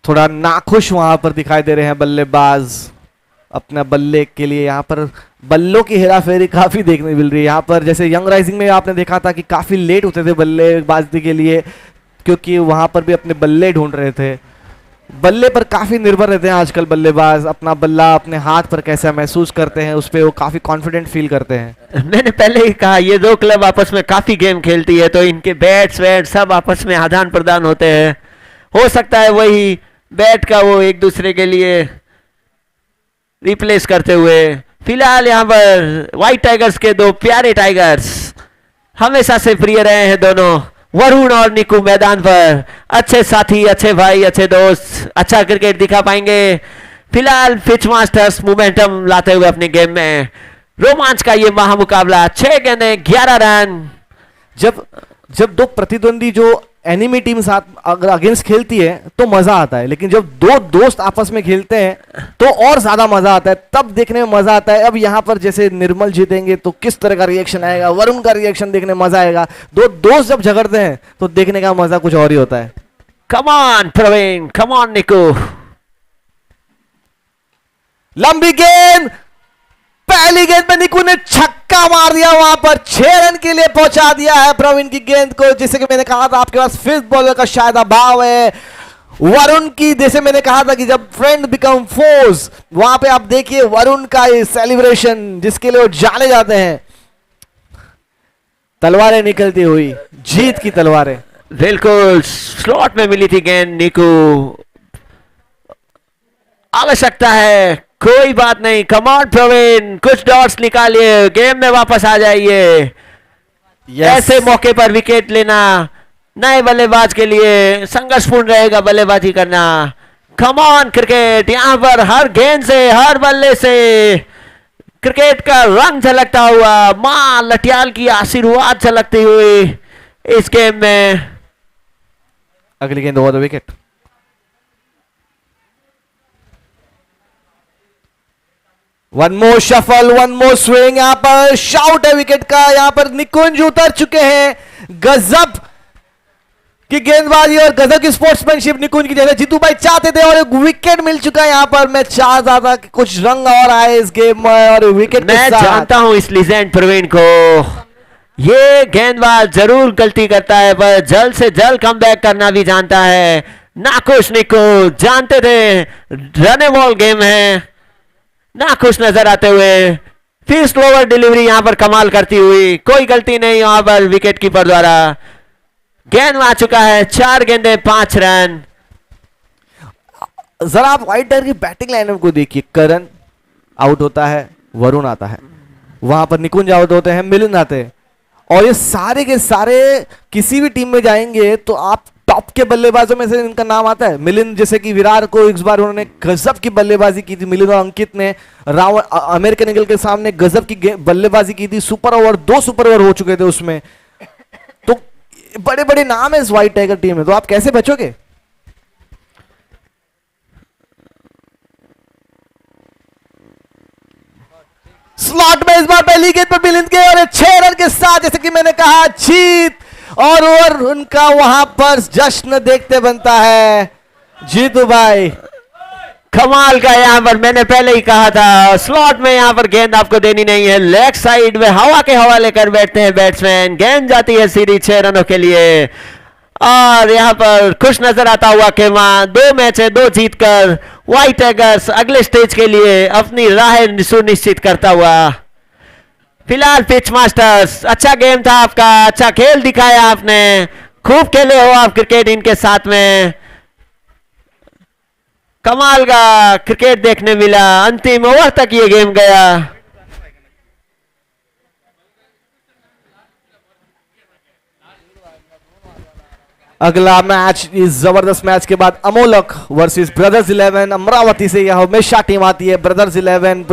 [SPEAKER 4] थोड़ा नाखुश वहां पर दिखाई दे रहे हैं बल्लेबाज अपना बल्ले के लिए। यहाँ पर बल्लों की हेराफेरी काफी देखने मिल रही है। यहाँ पर जैसे यंग राइजिंग में आपने देखा था कि काफी लेट होते थे बल्लेबाजी के लिए, क्योंकि वहां पर भी अपने बल्ले ढूंढ रहे थे। बल्ले पर काफी निर्भर रहते हैं आजकल बल्लेबाज, अपना बल्ला अपने हाथ पर कैसा महसूस करते हैं उस पर वो काफी कॉन्फिडेंट फील करते हैं।
[SPEAKER 1] मैंने पहले ही कहा ये 2 क्लब आपस में काफी गेम खेलती है, तो इनके बैट्स वैट सब आपस में आदान प्रदान होते हैं। हो सकता है वही बैट का वो एक दूसरे के लिए रिप्लेस करते हुए। फिलहाल यहाँ पर व्हाइट टाइगर्स के दो प्यारे टाइगर्स, हमेशा से प्रिय रहे हैं दोनों, वरुण और निकू मैदान पर अच्छे साथी, अच्छे भाई, अच्छे दोस्त, अच्छा क्रिकेट दिखा पाएंगे। फिलहाल पिच मास्टर्स मोमेंटम लाते हुए अपने गेम में। रोमांच का ये महामुकाबला, 6 गेंदें 11 रन।
[SPEAKER 4] जब दो प्रतिद्वंदी जो एनिमी टीम साथ अगर अगेंस्ट खेलती है तो मजा आता है, लेकिन जब दो दोस्त आपस में खेलते हैं तो और ज्यादा मजा आता है, तब देखने में मजा आता है। अब यहां पर जैसे निर्मल जीतेंगे तो किस तरह का रिएक्शन आएगा, वरुण का रिएक्शन देखने में मजा आएगा। दो दोस्त जब झगड़ते हैं तो देखने का मजा कुछ और ही होता है।
[SPEAKER 1] Come on Praveen, come on Niku.
[SPEAKER 4] लंबी गेंद, पहली गेंद पे निकू ने छक्का मार दिया, वहां पर 6 रन के लिए पहुंचा दिया है प्रवीण की गेंद को। जैसे कि मैंने कहा था आपके पास फिफ्थ बॉलर का शायद अभाव है। वरुण की, जैसे मैंने कहा था कि जब फ्रेंड बिकम फोर्स, वहां पे आप देखिए वरुण का ये सेलिब्रेशन जिसके लिए वो जाने जाते हैं। तलवारें निकलती हुई, जीत की तलवारें।
[SPEAKER 1] बिल्कुल स्लॉट में मिली थी गेंद निकू, आवश्यकता है, कोई बात नहीं। कम ऑन प्रवीण, कुछ डॉट्स निकालिए, गेम में वापस आ जाइए। ऐसे मौके पर विकेट लेना नए बल्लेबाज के लिए संघर्षपूर्ण रहेगा, बल्लेबाजी करना। कम ऑन क्रिकेट, यहां पर हर गेंद से, हर बल्ले से क्रिकेट का रंग झलकता हुआ, मां लटियाल की आशीर्वाद झलकती हुई इस गेम में।
[SPEAKER 4] अगली गेंद over the wicket. One more shuffle, one more swing, यहां पर शाउट है विकेट का। यहां पर निकुंज उतर चुके हैं। गजब की गेंदबाजी और गजब की स्पोर्ट्समैनशिप निकुंज की, जैसे जीतू भाई चाहते थे, और एक विकेट मिल चुका है। यहां पर मैं चाहता था कि कुछ रंग और आए इस गेम में, और विकेट
[SPEAKER 1] मैं जानता हूं इस लीजेंड प्रवीण को, ये गेंदबाज जरूर गलती करता है पर जल्द से जल्द कमबैक करना भी जानता है। नाखुश निकू, जानते थे रन बॉल गेम है, नाखुश नजर आते हुए। फिर स्लोवर डिलीवरी यहां पर कमाल करती हुई, कोई गलती नहीं यहां पर विकेट कीपर द्वारा। गेंद आ चुका है, 4 गेंदें 5 रन।
[SPEAKER 4] जरा आप व्हाइट टाइगर की बैटिंग लाइनअप को देखिए। करण आउट होता है, वरुण आता है, वहां पर निकुंज आउट होते हैं, मिलिंद आते हैं, और ये सारे के सारे किसी भी टीम में जाएंगे तो आप टॉप के बल्लेबाजों में से इनका नाम आता है। मिलिंद, जैसे कि विराट को इस बार उन्होंने गजब की बल्लेबाजी की थी। मिलिंद और अंकित ने अमेरिकन ईगल के सामने गजब की बल्लेबाजी की थी। सुपर ओवर, 2 सुपर ओवर हो चुके थे उसमें। तो बड़े बड़े नाम है इस व्हाइट टाइगर टीम में, तो आप कैसे बचोगे? स्लॉट में इस बार पहली गेंद पर मिलिंद के, और 6 रन के साथ, जैसे कि मैंने कहा, जीत। और उनका वहां पर जश्न देखते बनता है जीतू भाई।
[SPEAKER 1] कमाल का, यहां पर मैंने पहले ही कहा था स्लॉट में यहां पर गेंद आपको देनी नहीं है। लेग साइड में हवा के हवाले कर बैठते हैं बैट्समैन, गेंद जाती है सीधी 6 रनों के लिए। और यहां पर खुश नजर आता हुआ खेमा, 2 मैच है 2 जीतकर व्हाइट टाइगर्स अगले स्टेज के लिए अपनी राह सुनिश्चित करता हुआ। फिलहाल पिच मास्टर्स, अच्छा गेम था आपका, अच्छा खेल दिखाया आपने, खूब खेले हो आप क्रिकेट इनके साथ में। कमाल का क्रिकेट देखने मिला, अंतिम ओवर तक ये गेम गया।
[SPEAKER 4] अगला मैच, इस जबरदस्त मैच के बाद अमोलक वर्सेस ब्रदर्स 11 अमरावती से, यह हमेशा टीम आती है। ब्रदर्स 11